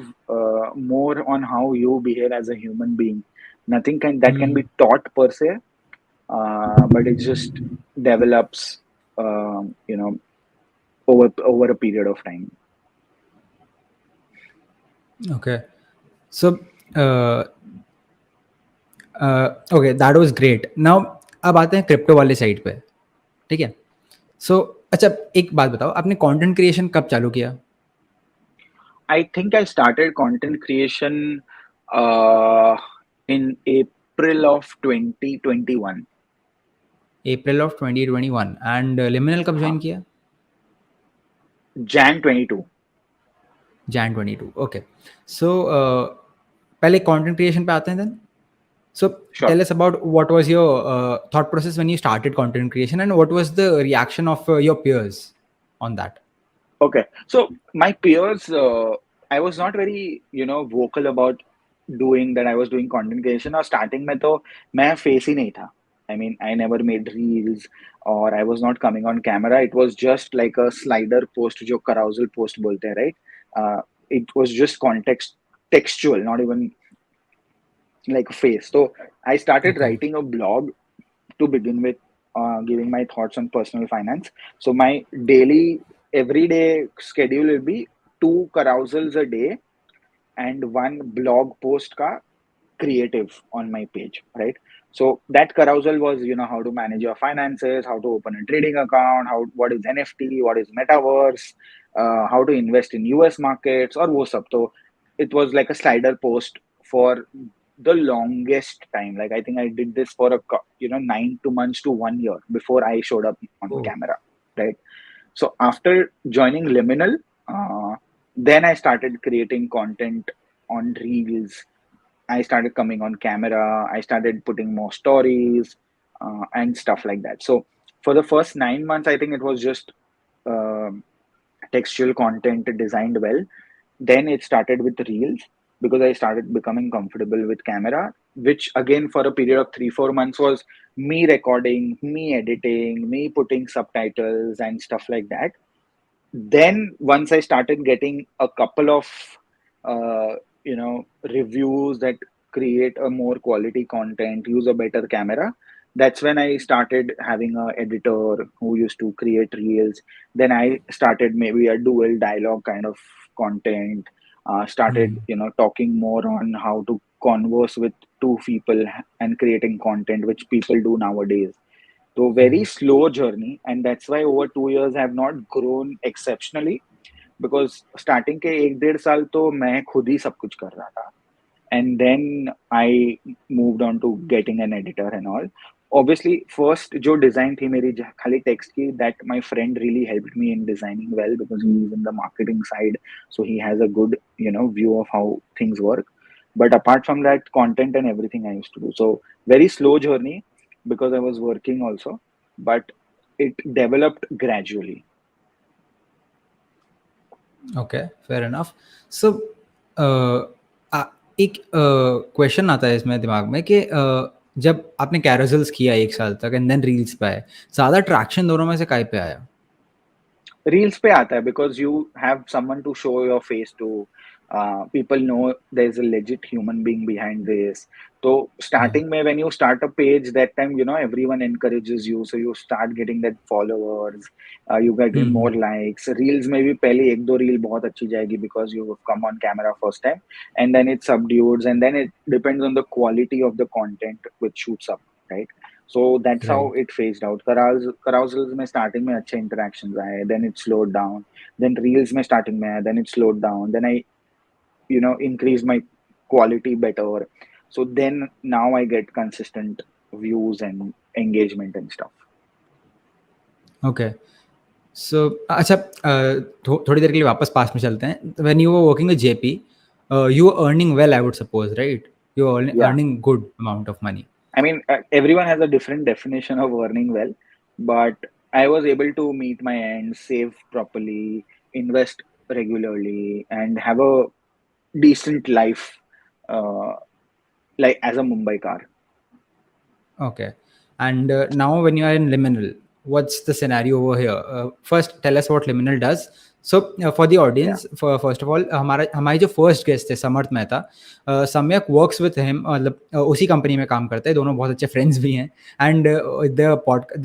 more on how you behave as a human being. Nothing can Hmm. be taught per se, but it just develops, over a period of time. Okay. So, okay, that was great. Now अब आते हैं crypto वाले side पे. ठीक है. सो अच्छा, एक बात बताओ, आपने कंटेंट क्रिएशन कब चालू किया? I think I started content creation uh, in April of 2021. April of 2021. And liminal कब हाँ, ज्वाइन किया? Jan 22. जैन 22. ओके. सो पहले कंटेंट क्रिएशन पे आते हैं then. So Sure. tell us about what was your thought process when you started content creation, and what was the reaction of your peers on that? Okay, so my peers, I was not very, vocal about doing that. I was doing content creation. और starting में तो मैं face ही नहीं था. I mean, I never made reels, or I was not coming on camera. It was just like a slider post, जो carousel post बोलते हैं, right? It was just textual, not even like a face. So I started Okay. writing a blog to begin with, giving my thoughts on personal finance. So my everyday schedule will be two carousels a day and one blog post ka creative on my page, right? So that carousel was, how to manage your finances, how to open a trading account, what is NFT, what is metaverse, how to invest in US markets, or wo sab. So it was like a slider post for the longest time. Like I think I did this for 9 months to 1 year before I showed up on Oh. camera, right? So after joining Liminal, then I started creating content on Reels. I started coming on camera. I started putting more stories, and stuff like that. So for the first 9 months, I think it was just um textual content designed well. Then it started with Reels because I started becoming comfortable with camera, which again for a period of 3-4 months was me recording, me editing, me putting subtitles and stuff like that. Then once I started getting a couple of reviews that create a more quality content, use a better camera, that's when I started having a editor who used to create reels. Then I started maybe a dual dialogue kind of content, Started talking more on how to converse with two people and creating content, which people do nowadays. So very slow journey, and that's why over 2 years I have not grown exceptionally, because starting के 1 डेढ़ साल तो मैं खुद ही सब कुछ कर रहा था, and then I moved on to getting an editor and all. Obviously, first जो design थी मेरी खाली text की, that my friend really helped me in designing well, because he is in the marketing side, so he has a good view of how things work. But apart from that, content and everything I used to do. So very slow journey, because I was working also, but it developed gradually. Okay, fair enough. So एक question आता है इसमें दिमाग में कि जब आपने carousels किया 1 साल तक एंड देन रील्स पे आए, ज़्यादा ट्रैक्शन दोनों में से काय पे आया? रील्स पे आता है, because you have someone to show your face to, people know there is a legit human being behind this. तो हाँ. स्टार्टिंग में when you start a page, that time everyone encourages you, so you start getting that followers, you getting hmm. More likes. Reels में भी पहले एक दो reel बहुत अच्छी जाएगी, because you have come on camera first time, and then it सबड्यूड्स, and then it depends on the quality of the content which shoots up, right? So that's how right. it phased out. Carousels में starting में अच्छे interactions आए, then it slowed down. Then reels में starting में आया, then it slowed down. Then I increased my quality better. So then now I get consistent views and engagement and stuff. Okay. So अच्छा, थोड़ी देर के लिए वापस पास में चलते हैं. When you were working with JP, you were earning well, I would suppose, right? You were Yeah. Earning good amount of money. I mean, everyone has a different definition of earning well, but I was able to meet my ends, save properly, invest regularly, and have a decent life, uh, like as a Mumbai car. Okay. And now, when you are in Liminal, what's the scenario over here? First, tell us what Liminal does. So, for the Yeah. audience, first of all, हमारी जो first guest थे समर्थ मेहता, सम्यक works with him, मतलब उसी company में काम करते हैं, दोनों बहुत अच्छे फ्रेंड्स भी हैं. And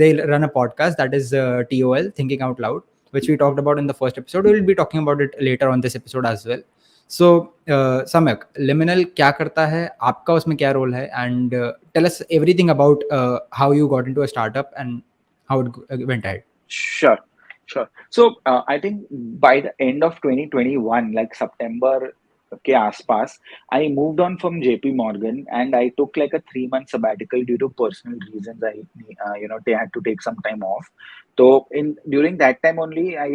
they run a podcast that is TOL, thinking out loud, which we talked about in the first episode. We'll be talking about it later on this episode as well. सो सम्यक, liminal क्या करता है, आपका उसमें क्या role है, and tell us everything about how you got into a startup and how it went ahead. Sure, sure. So I think by the end of 2021, like September के आसपास, I moved on from JP Morgan, and I took like a 3 month sabbatical due to personal reasons. They had to take some time off. So in during that time only, I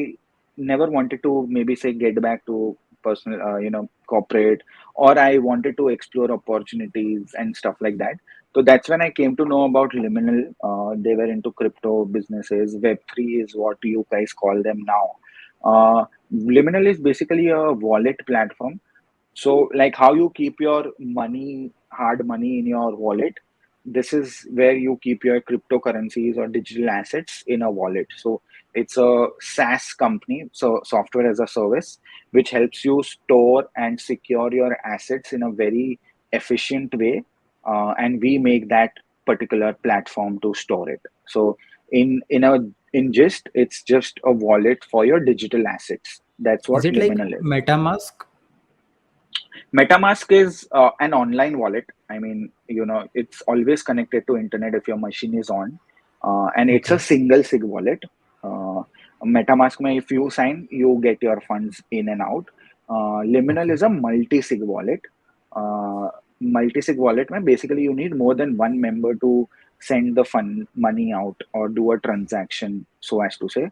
never wanted to maybe say get back to personal, corporate, or I wanted to explore opportunities and stuff like that. So that's when I came to know about Liminal. They were into crypto businesses. Web3 is what you guys call them now. Liminal is basically a wallet platform. So, like how you keep your money, hard money in your wallet, this is where you keep your cryptocurrencies or digital assets in a wallet. So, it's a SaaS company, so software as a service, which helps you store and secure your assets in a very efficient way. And we make that particular platform to store it. So, in gist, it's just a wallet for your digital assets. That's Is what it like Liminal is. MetaMask? MetaMask is an online wallet. I mean, it's always connected to internet if your machine is on, and it's a Okay. single sig wallet. Uh, MetaMask, mein, if you sign, you get your funds in and out. Liminal Okay. is a multi-sig wallet. Uh, Multi-sig wallet, mein, basically you need more than one member to send the fund money out or do a transaction, so as to say.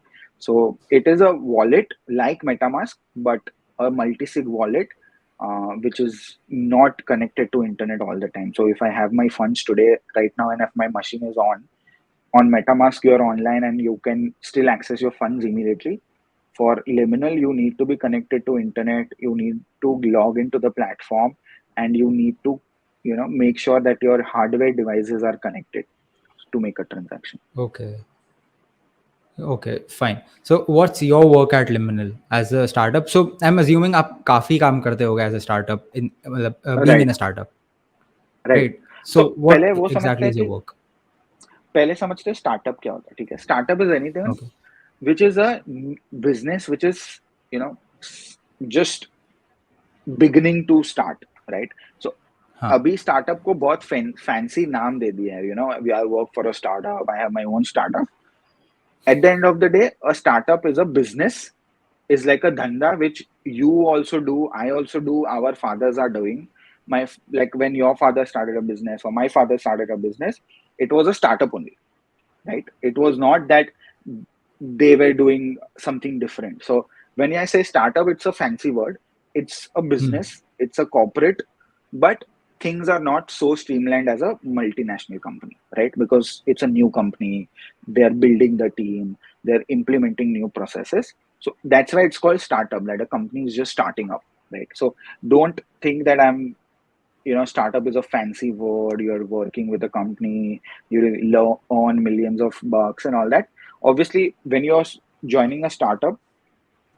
So it is a wallet like MetaMask, but a multi-sig wallet, which is not connected to internet all the time. So if I have my funds today, right now, and if my machine is on MetaMask, you're online and you can still access your funds immediately. For Liminal, you need to be connected to internet. You need to log into the platform, and you need to, make sure that your hardware devices are connected to make a transaction. Okay. Okay, fine. So what's your work at Liminal as a startup? So I'm assuming आप काफी काम करते होगे as a startup, in मतलब being in Right, a startup, right. right? तो So what पहले वो समझते exactly हैं is your कि work? पहले समझते हैं स्टार्टअप क्या होता है. ठीक है, startup is anything Okay. which is a business which is, you know just beginning to start, right? So हाँ. अभी स्टार्टअप को बहुत फैंसी नाम दे दिया है, we are work for a startup, I have my own startup. At the end of the day, a startup is a business, is like a dhanda which you also do, I also do, our fathers are doing. Like when your father started a business or my father started a business, it was a startup only, right? It was not that they were doing something different. So when I say startup, it's a fancy word. It's a Hmm. business, it's a corporate, but things are not so streamlined as a multinational company, right? Because it's a new company, they're building the team, they're implementing new processes. So that's why it's called startup, that a company is just starting up, right? So don't think that startup is a fancy word, you're working with a company, you earn millions of bucks and all that. Obviously, when you're joining a startup,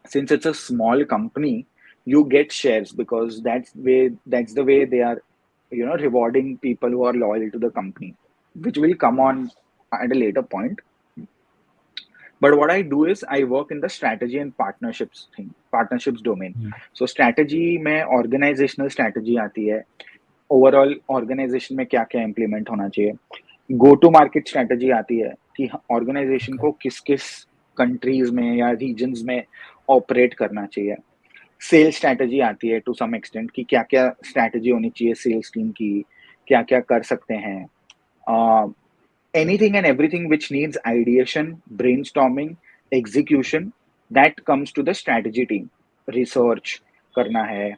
since it's a small company, you get shares, because that's the way they are rewarding people who are loyal to the company, which will come on at a later point. But what I do is I work in the strategy and partnerships domain. Hmm. So strategy में organizational strategy आती है, overall organisation में क्या क्या implement होना चाहिए. Go to market strategy आती है कि ऑर्गेनाइजेशन Okay. को किस किस कंट्रीज में या रीजन्स में ऑपरेट करना चाहिए. सेल्स स्ट्रैटेजी आती है टू सम एक्सटेंट कि क्या क्या स्ट्रैटेजी होनी चाहिए सेल्स टीम की, क्या क्या कर सकते हैं. Anything and everything which needs ideation, brainstorming, execution, that comes to the strategy team. Research करना है,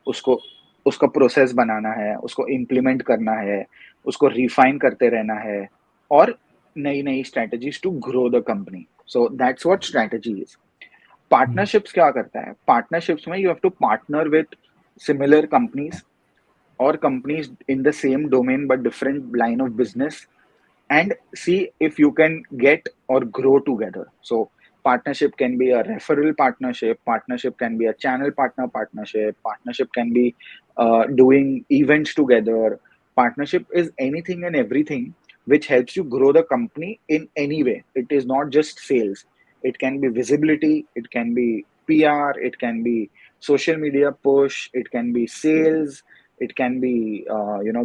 उसको उसका प्रोसेस बनाना है, उसको इम्प्लीमेंट करना है, उसको रिफाइन करते रहना है, और नई नई strategies to grow the company. So that's what strategy is. Hmm. Partnerships क्या करता है? पार्टनरशिप्स में you have to partner with similar companies or companies in the same domain but different line of business, and see if you can get or grow together. So partnership can be a referral partnership, partnership can be a channel partnership, partnership can be doing events together. Partnership is anything and everything which helps you grow the company in any way. It is not just sales, it can be visibility, it can be PR, it can be social media push, it can be sales, it can be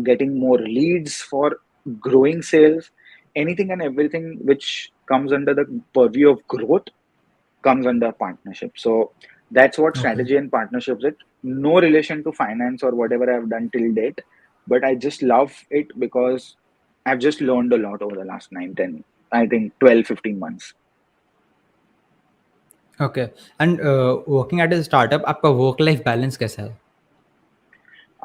getting more leads for growing sales. Anything and everything which comes under the purview of growth comes under partnership. So that's what Okay. strategy and partnerships is. No relation to finance or whatever I've done till date, but I just love it because I've just learned a lot over the last 9, 10, I think 12, 15 months. Okay. And working at a startup, आपका work life balance कैसा है?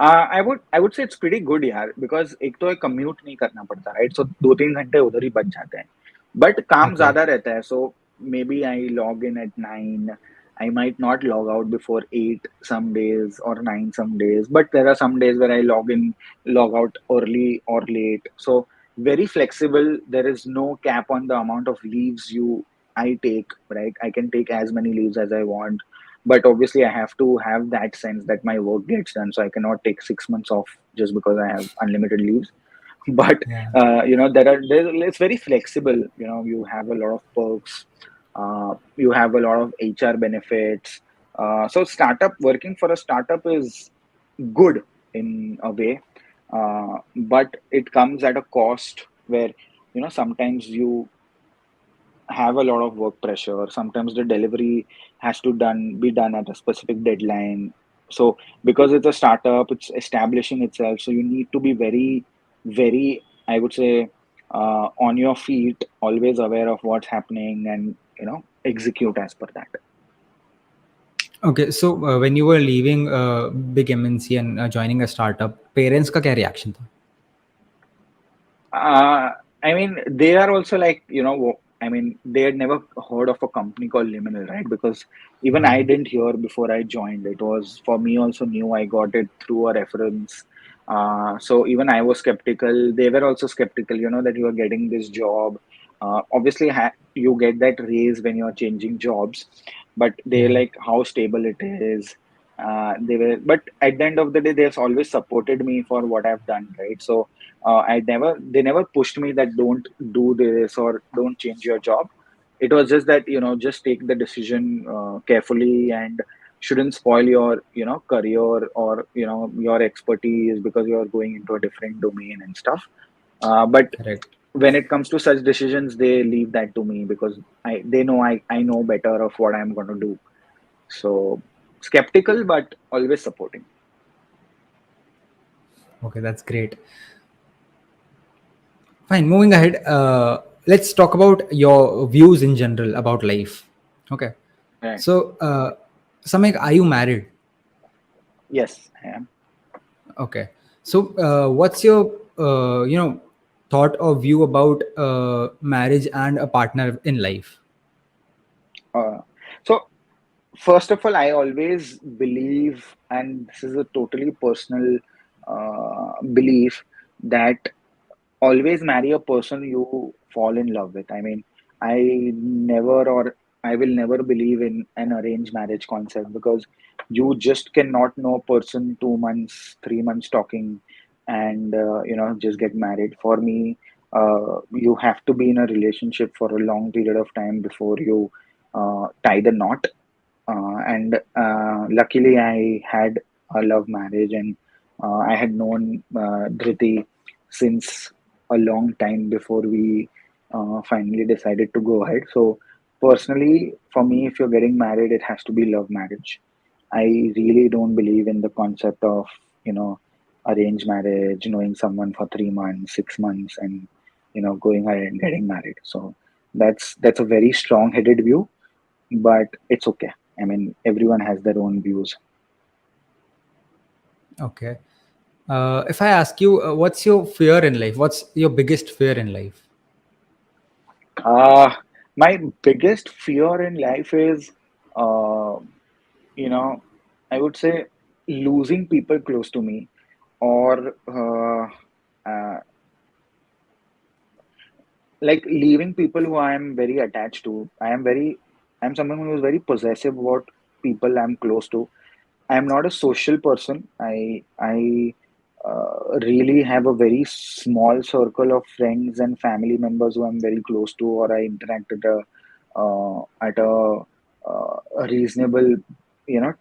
I would say it's pretty good यार, because एक तो commute नहीं करना पड़ता, right? सो 2-3 घंटे उधर ही बच जाते हैं, बट काम Okay. ज्यादा रहता है. So maybe I log in at 9, I might not log out before 8 some days or 9 some days, but there are some days where I log out early or late. So very flexible. There is no cap on the amount of leaves I take, right? I can take as many leaves as I want, but obviously I have to have that sense that my work gets done, so I cannot take 6 months off just because I have unlimited leaves. But Yeah. it's very flexible. You have a lot of perks, you have a lot of HR benefits. So startup working for a startup is good in a way, but it comes at a cost where sometimes you have a lot of work pressure. Sometimes the delivery has to be done at a specific deadline. So because it's a startup, it's establishing itself. So you need to be very, very, I would say, on your feet, always aware of what's happening, and execute as per that. Okay. So when you were leaving big MNC and joining a startup, parents का क्या reaction था? Uh, I mean, they are also like, I mean, they had never heard of a company called Liminal, right? Because even I हाँ. didn't hear before I joined. It was for me also new. I got it through a reference. So even I was skeptical. They were also skeptical, that you are getting this job. Obviously, you get that raise when you are changing jobs, but they Yeah. like how stable it is. But at the end of the day, they've always supported me for what I've done, right? So they never pushed me that don't do this or don't change your job. It was just that just take the decision carefully and shouldn't spoil your career or your expertise because you're going into a different domain and stuff. But Correct. when it comes to such decisions, they leave that to me because they know I know better of what I'm going to do. So skeptical, but always supporting. Okay, that's great. Fine. Moving ahead, let's talk about your views in general about life. Okay. Right. So, Samyak, are you married? Yes, I am. Okay. So, what's your thought or view about marriage and a partner in life? Uh, so first of all, I always believe, and this is a totally personal belief, that always marry a person you fall in love with. I mean, I never or I will never believe in an arranged marriage concept because you just cannot know a person 2 months, 3 months talking and just get married. For me, you have to be in a relationship for a long period of time before you tie the knot. And luckily, I had a love marriage, and I had known Dhriti since a long time before we finally decided to go ahead. So, personally, for me, if you're getting married, it has to be love marriage. I really don't believe in the concept of, you know, arranged marriage, knowing someone for 3 months, 6 months, and going ahead and getting married. So that's a very strong-headed view, but it's okay. I mean, everyone has their own views. Okay. If I ask you, what's your fear in life? What's your biggest fear in life? Uh, my biggest fear in life is, uh, you know, I would say losing people close to me or uh, like leaving people who I am very attached to. I'm someone who is very possessive about people I'm close to. I'm not a social person. I really have a very small circle of friends and family members who I'm very close to, or I interact at a reasonable,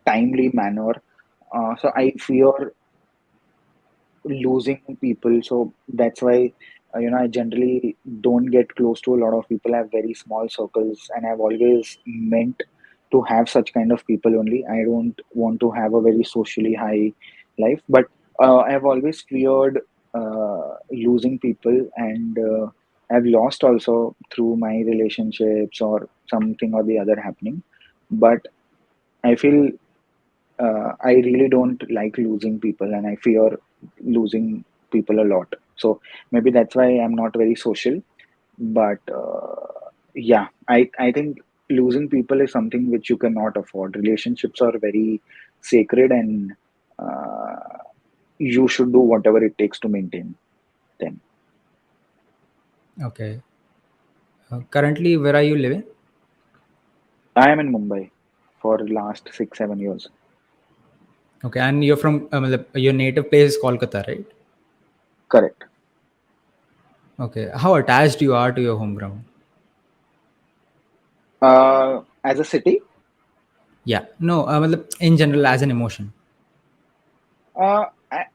timely manner. So I fear losing people. So that's why, I generally don't get close to a lot of people. I have very small circles, and I've always meant to have such kind of people only. I don't want to have a very socially high life, but I've always feared losing people, and I've lost also through my relationships or something or the other happening. But I feel I really don't like losing people, and I fear losing people a lot. So maybe that's why I'm not very social. But yeah, I think losing people is something which you cannot afford. Relationships are very sacred, and uh, you should do whatever it takes to maintain them. Okay. Currently, where are you living? I am in Mumbai for the last 6 7 years. Okay, and you're from your native place is Kolkata, right? Correct. Okay. How attached you are to your home ground? As a city. Yeah. No, in general, as an emotion.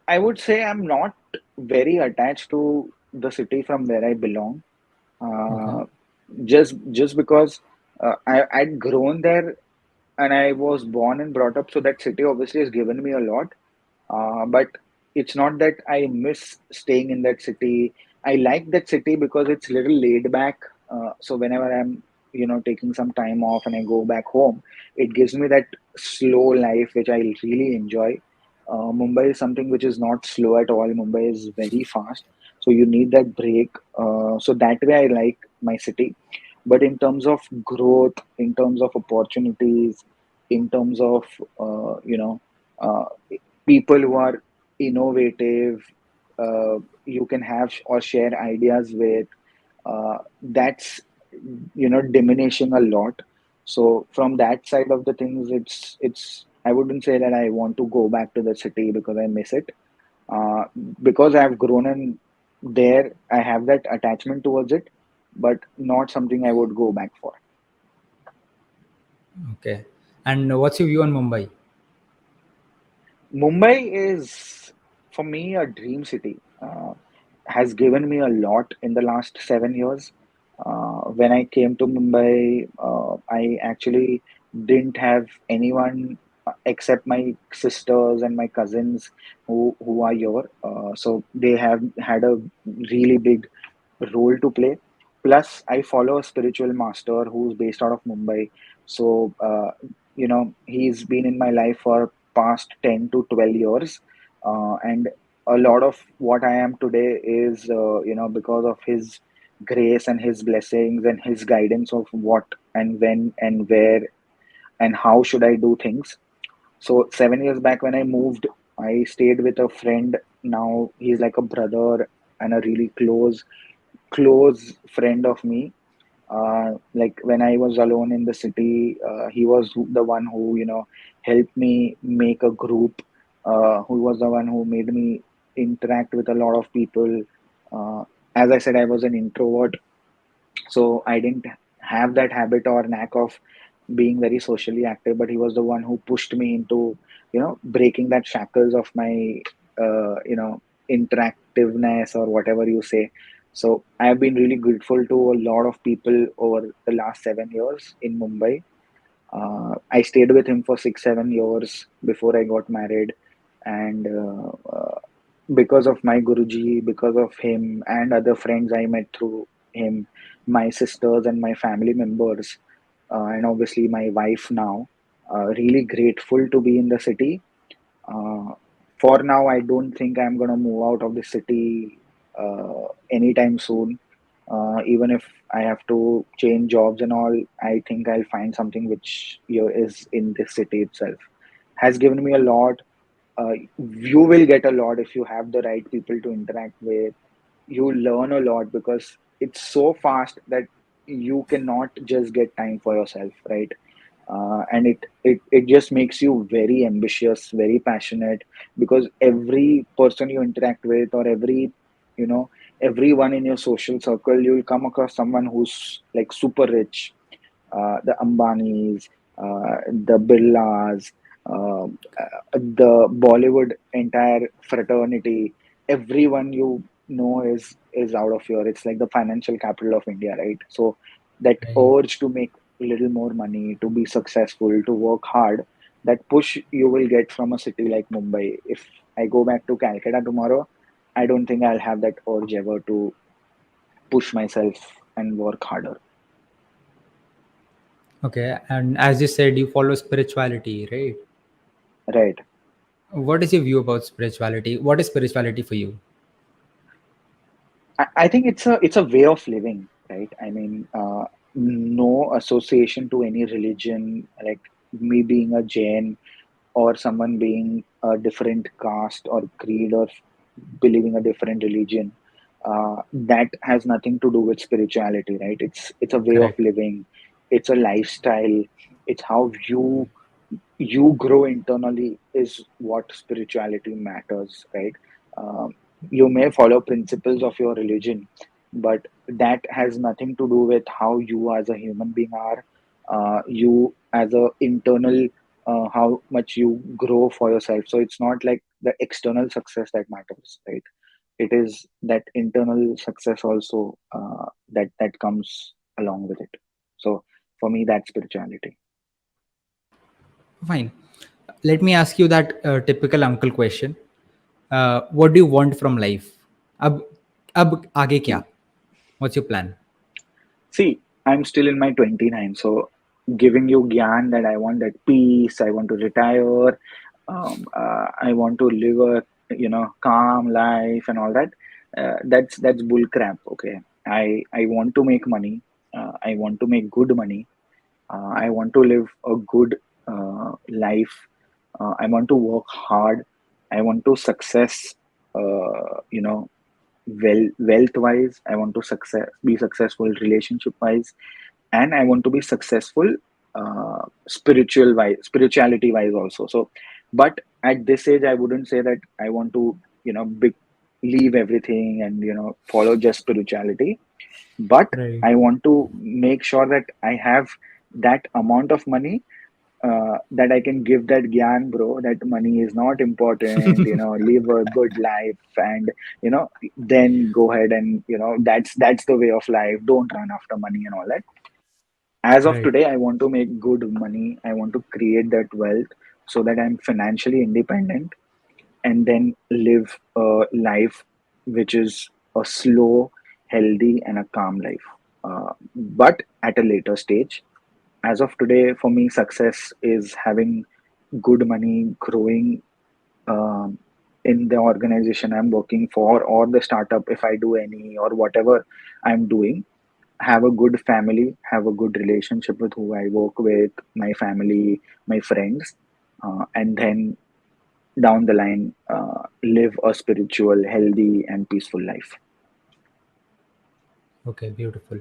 I would say I'm not very attached to the city from where I belong. Okay. Uh, just because I'd grown there and I was born and brought up, so that city obviously has given me a lot. But it's not that I miss staying in that city. I like that city because it's little laid back. So whenever I'm, taking some time off and I go back home, it gives me that slow life which I really enjoy. Mumbai is something which is not slow at all. Mumbai is very fast, so you need that break. So that way, I like my city. But in terms of growth, in terms of opportunities, in terms of uh, people who are innovative, you can have or share ideas with, that's diminishing a lot. So from that side of the things, it's I wouldn't say that I want to go back to the city because I miss it. uh, because I've grown in there, I have that attachment towards it, but not something I would go back for. Okay. And what's your view on Mumbai? Mumbai is, for me, a dream city. Has given me a lot in the last 7 years. When I came to Mumbai, I actually didn't have anyone except my sisters and my cousins who are here. So they have had a really big role to play. Plus, I follow a spiritual master who's based out of Mumbai. So, he's been in my life for past 10 to 12 years. And a lot of what I am today is, because of his grace and his blessings and his guidance of what and when and where and how should I do things. So 7 years back when I moved, I stayed with a friend. Now he's like a brother and a really close friend of me. Like when I was alone in the city, he was the one who helped me make a group. Who was the one who made me interact with a lot of people. Uh, as I said, I was an introvert, so I didn't have that habit or knack of being very socially active. But he was the one who pushed me into breaking that shackles of my interactiveness or whatever you say. So I have been really grateful to a lot of people over the last 7 years in Mumbai. I stayed with him for 6 7 years before I got married, and because of my Guruji, because of him and other friends I met through him, my sisters and my family members, and obviously my wife now. Really grateful to be in the city. uh, for now, I don't think I'm gonna move out of the city anytime soon. Even if I have to change jobs and all, I think I'll find something which is in this city itself. Has given me a lot. You will get a lot if you have the right people to interact with. You learn a lot because it's so fast that you cannot just get time for yourself, right? And it just makes you very ambitious, very passionate, because every person you interact with, or you know everyone in your social circle, you'll come across someone who's like super rich. The Ambanis, the Birlas, the Bollywood entire fraternity, everyone is out of here. It's like the financial capital of India, right? So that Right. urge to make a little more money, to be successful, to work hard, that push you will get from a city like Mumbai. If I go back to Calcutta tomorrow, I don't think I'll have that urge ever to push myself and work harder. Okay. And as you said, you follow spirituality, right? Right. What is your view about spirituality? What is spirituality for you? I think it's a way of living, right? I mean, no association to any religion, like me being a Jain or someone being a different caste or creed or believing a different religion. That has nothing to do with spirituality, right? It's a way of Correct. living. It's a lifestyle. It's how you grow internally is what spirituality matters, right? Um, you may follow principles of your religion, but that has nothing to do with how you as a human being are. You as a internal, how much you grow for yourself. So it's not like the external success that matters, right? It is that internal success also, that comes along with it. So for me, that's spirituality. Fine. Let me ask you that typical uncle question. What do you want from life? अब अब आगे क्या? What's your plan? See, I'm still in my 29, so giving you gyan that I want that peace, I want to retire, I want to live a calm life and all that. That's bull crap. Okay, I want to make money. I want to make good money. I want to live a good life. I want to work hard. I want to success. Wealth wise. I want to be successful relationship wise, and I want to be successful spirituality wise also. So, but at this age, I wouldn't say that I want to leave everything and follow just spirituality. But Right. I want to make sure that I have that amount of money that I can give that gyan, bro, that money is not important, live a good life, and, then go ahead and, that's the way of life. Don't run after money and all that. As of Right. today, I want to make good money. I want to create that wealth so that I'm financially independent and then live a life which is a slow, healthy, and a calm life. But at a later stage, as of today, for me, success is having good money, growing um, in the organization I'm working for, or the startup, if I do any, or whatever I'm doing. Have a good family, have a good relationship with who I work with, my family, my friends, and then down the line, live a spiritual, healthy, and peaceful life. Okay, beautiful.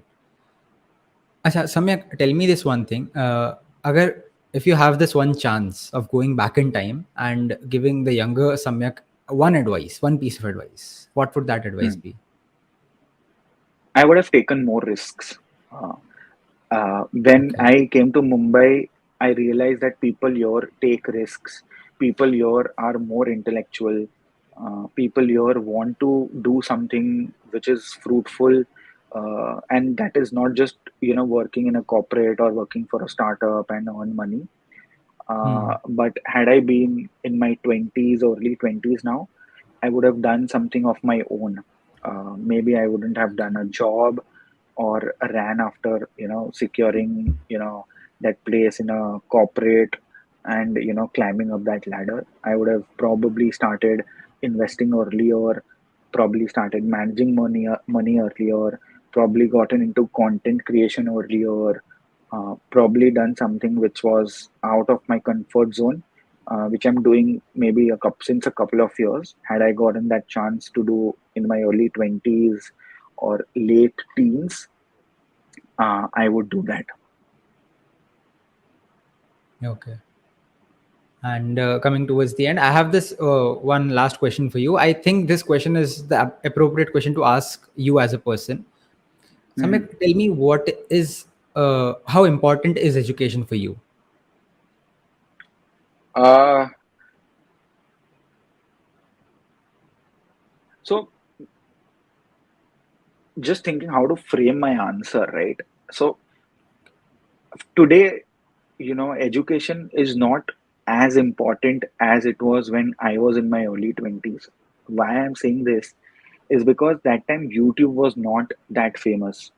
Acha, Samyak, tell me this one thing. Agar if you have this one chance of going back in time and giving the younger Samyak one advice, one piece of advice, what would that advice Hmm. be? I would have taken more risks. Uh, when Okay, I came to Mumbai, I realized that people here take risks. People here are more intellectual. People here want to do something which is fruitful, and that is not just working in a corporate or working for a startup and earn money. But had I been in my 20s, early 20s now, I would have done something of my own. Maybe I wouldn't have done a job or ran after, securing, that place in a corporate and, climbing up that ladder. I would have probably started investing earlier, probably started managing money earlier, probably gotten into content creation earlier, probably done something which was out of my comfort zone, which I'm doing maybe since a couple of years. Had I gotten that chance to do in my early 20s or late teens, I would do that. okay. And coming towards the end, I have this one last question for you. I think this question is the appropriate question to ask you as a person. Mhm. Samyak, tell me what is how important is education for you? Uh, so just thinking how to frame my answer, right? So today, education is not as important as it was when I was in my early 20s. Why I'm saying this is because that time YouTube was not that famous.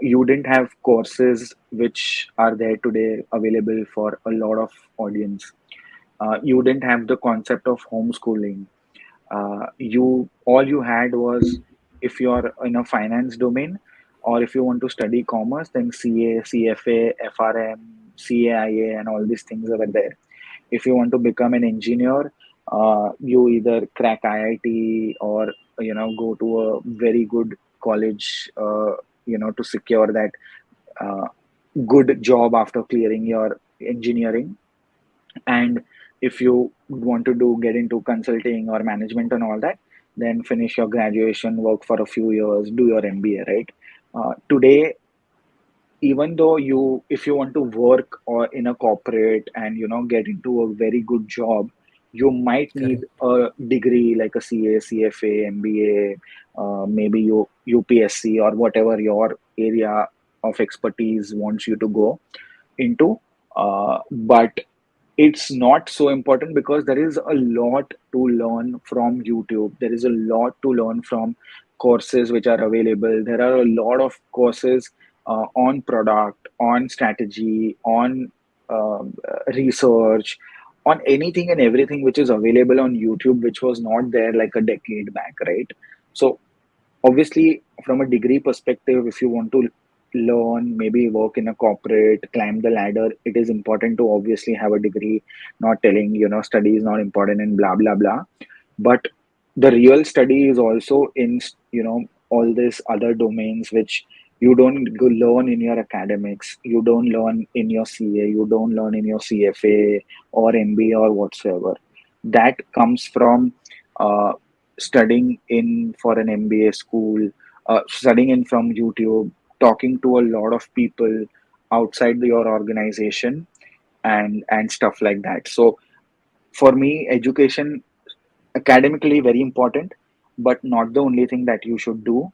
You didn't have courses which are there today available for a lot of audience. You didn't have the concept of homeschooling. You all you had was, if you are in a finance domain, or if you want to study commerce, then CA, CFA, FRM, CAIA, and all these things are there. If you want to become an engineer, you either crack IIT or go to a very good college, to secure that uh, good job after clearing your engineering. And if you want to get into consulting or management and all that, then finish your graduation, work for a few years, do your MBA, right? Today, even though if you want to work or in a corporate and get into a very good job, you might need Correct. a degree like a CA, CFA, MBA, maybe UPSC, or whatever your area of expertise wants you to go into. But it's not so important because there is a lot to learn from YouTube. There is a lot to learn from courses which are available. There are a lot of courses on product, on strategy, on research, on anything and everything which is available on YouTube, which was not there like a decade back, right? So obviously, from a degree perspective, if you want to learn, maybe work in a corporate, climb the ladder, it is important to obviously have a degree. Not telling study is not important and blah blah blah, but the real study is also in all these other domains which you don't go learn in your academics, you don't learn in your CA, you don't learn in your CFA or MBA or whatsoever. That comes from uh, studying in for an MBA school, studying in from YouTube, talking to a lot of people outside your organization, and stuff like that. So for me, education academically very important, but not the only thing that you should do.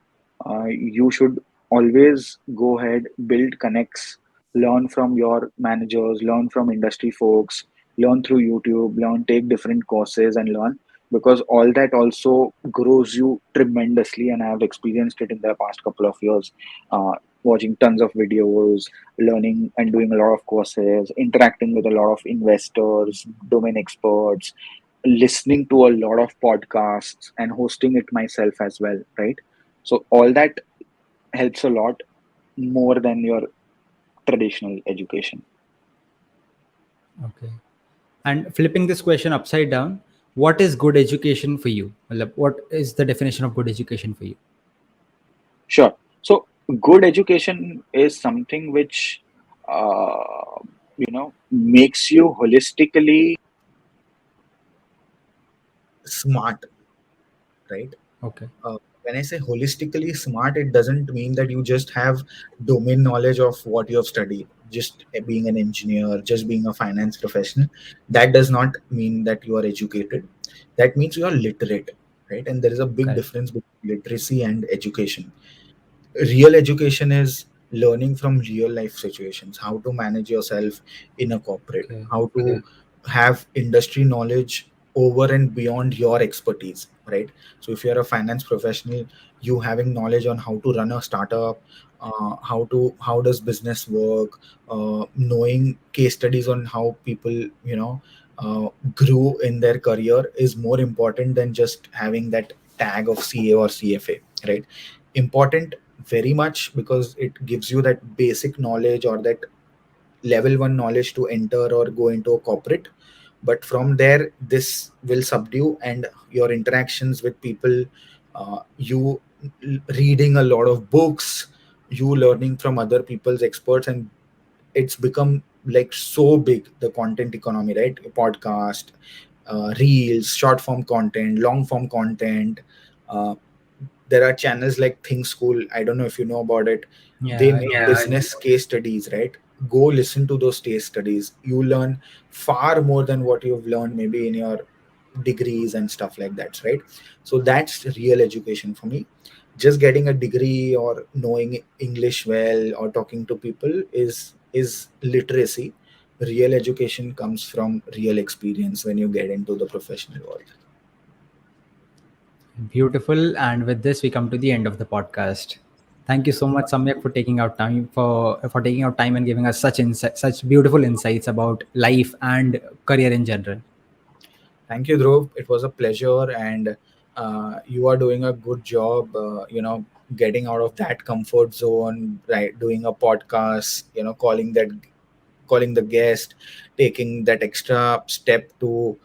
You should always go ahead, build connects, learn from your managers, learn from industry folks, learn through YouTube, learn, take different courses and learn, because all that also grows you tremendously. And I have experienced it in the past couple of years, uh, watching tons of videos, learning and doing a lot of courses, interacting with a lot of investors, domain experts, listening to a lot of podcasts and hosting it myself as well, right? So all that helps a lot more than your traditional education. Okay. And flipping this question upside down, what is good education for you? Matlab, what is the definition of good education for you? Sure. So good education is something which makes you holistically smart, right? Okay. When I say holistically smart, it doesn't mean that you just have domain knowledge of what you have studied, just being an engineer, just being a finance professional. That does not mean that you are educated. That means you are literate, right? And there is a big Correct. difference between literacy and education. Real education is learning from real life situations, how to manage yourself in a corporate, Okay. how to have industry knowledge over and beyond your expertise, right? So if you're a finance professional, you having knowledge on how to run a startup, how does business work, knowing case studies on how people, grew in their career is more important than just having that tag of CA or CFA, right? Important very much, because it gives you that basic knowledge or that level one knowledge to enter or go into a corporate. But from there, this will subdue, and your interactions with people, you reading a lot of books, you learning from other people's experts, and it's become like so big, the content economy, right? Podcast, reels, short form content, long form content. uh, there are channels like Think School. I don't know if you know about it. They Yeah. make business case studies, right? Go listen to those case studies. You learn far more than what you've learned maybe in your degrees and stuff like that, right? So that's real education for me. Just getting a degree or knowing English well or talking to people is literacy. Real education comes from real experience when you get into the professional world. Beautiful. And with this, we come to the end of the podcast. Thank you so much, Samyak, for taking out time and giving us such beautiful insights about life and career in general. Thank you, Dhruv. It was a pleasure, and you are doing a good job. Getting out of that comfort zone, right? Doing a podcast, calling the guest, taking that extra step to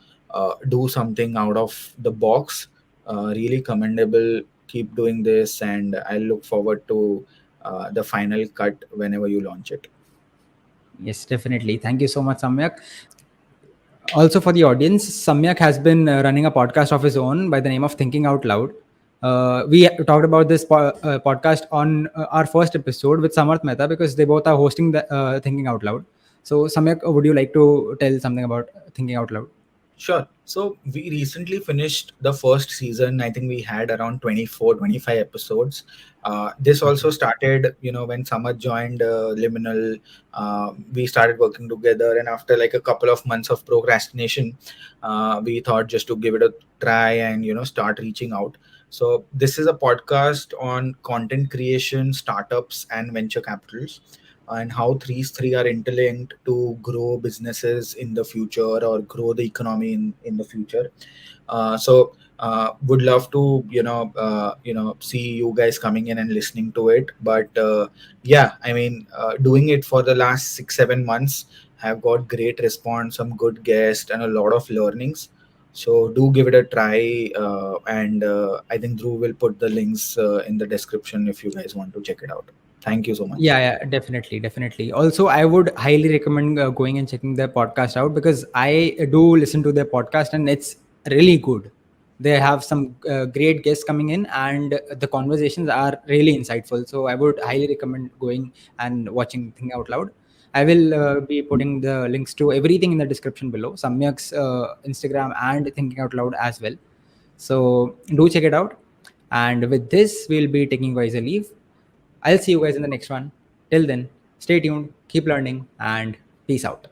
do something out of the box. Really commendable. Keep doing this, and I look forward to the final cut whenever you launch it. Yes, definitely. Thank you so much, Samyak. Also, for the audience, Samyak has been running a podcast of his own by the name of Thinking Out Loud. We talked about this podcast on our first episode with Samarth Mehta because they both are hosting the Thinking Out Loud. So, Samyak, would you like to tell something about Thinking Out Loud? Sure. So we recently finished the first season. I think we had around 24, 25 episodes. This also started, when Samad joined Liminal, we started working together. And after like a couple of months of procrastination, we thought just to give it a try and, start reaching out. So this is a podcast on content creation, startups, and venture capitals, and how these three are interlinked to grow businesses in the future or grow the economy in the future. Would love to see you guys coming in and listening to it. But yeah, I mean, doing it for the last 6 7 months, have got great response, some good guests, and a lot of learnings. So do give it a try, and I think Drew will put the links in the description if you guys want to check it out. Thank you so much. Yeah, definitely, definitely. Also, I would highly recommend going and checking their podcast out because I do listen to their podcast and it's really good. They have some great guests coming in, and the conversations are really insightful. So, I would highly recommend going and watching Think Out Loud. I will be putting the links to everything in the description below, Samyak's Instagram and Thinking Out Loud as well. So do check it out. And with this, we'll be taking guys a leave. I'll see you guys in the next one. Till then, stay tuned, keep learning, and peace out.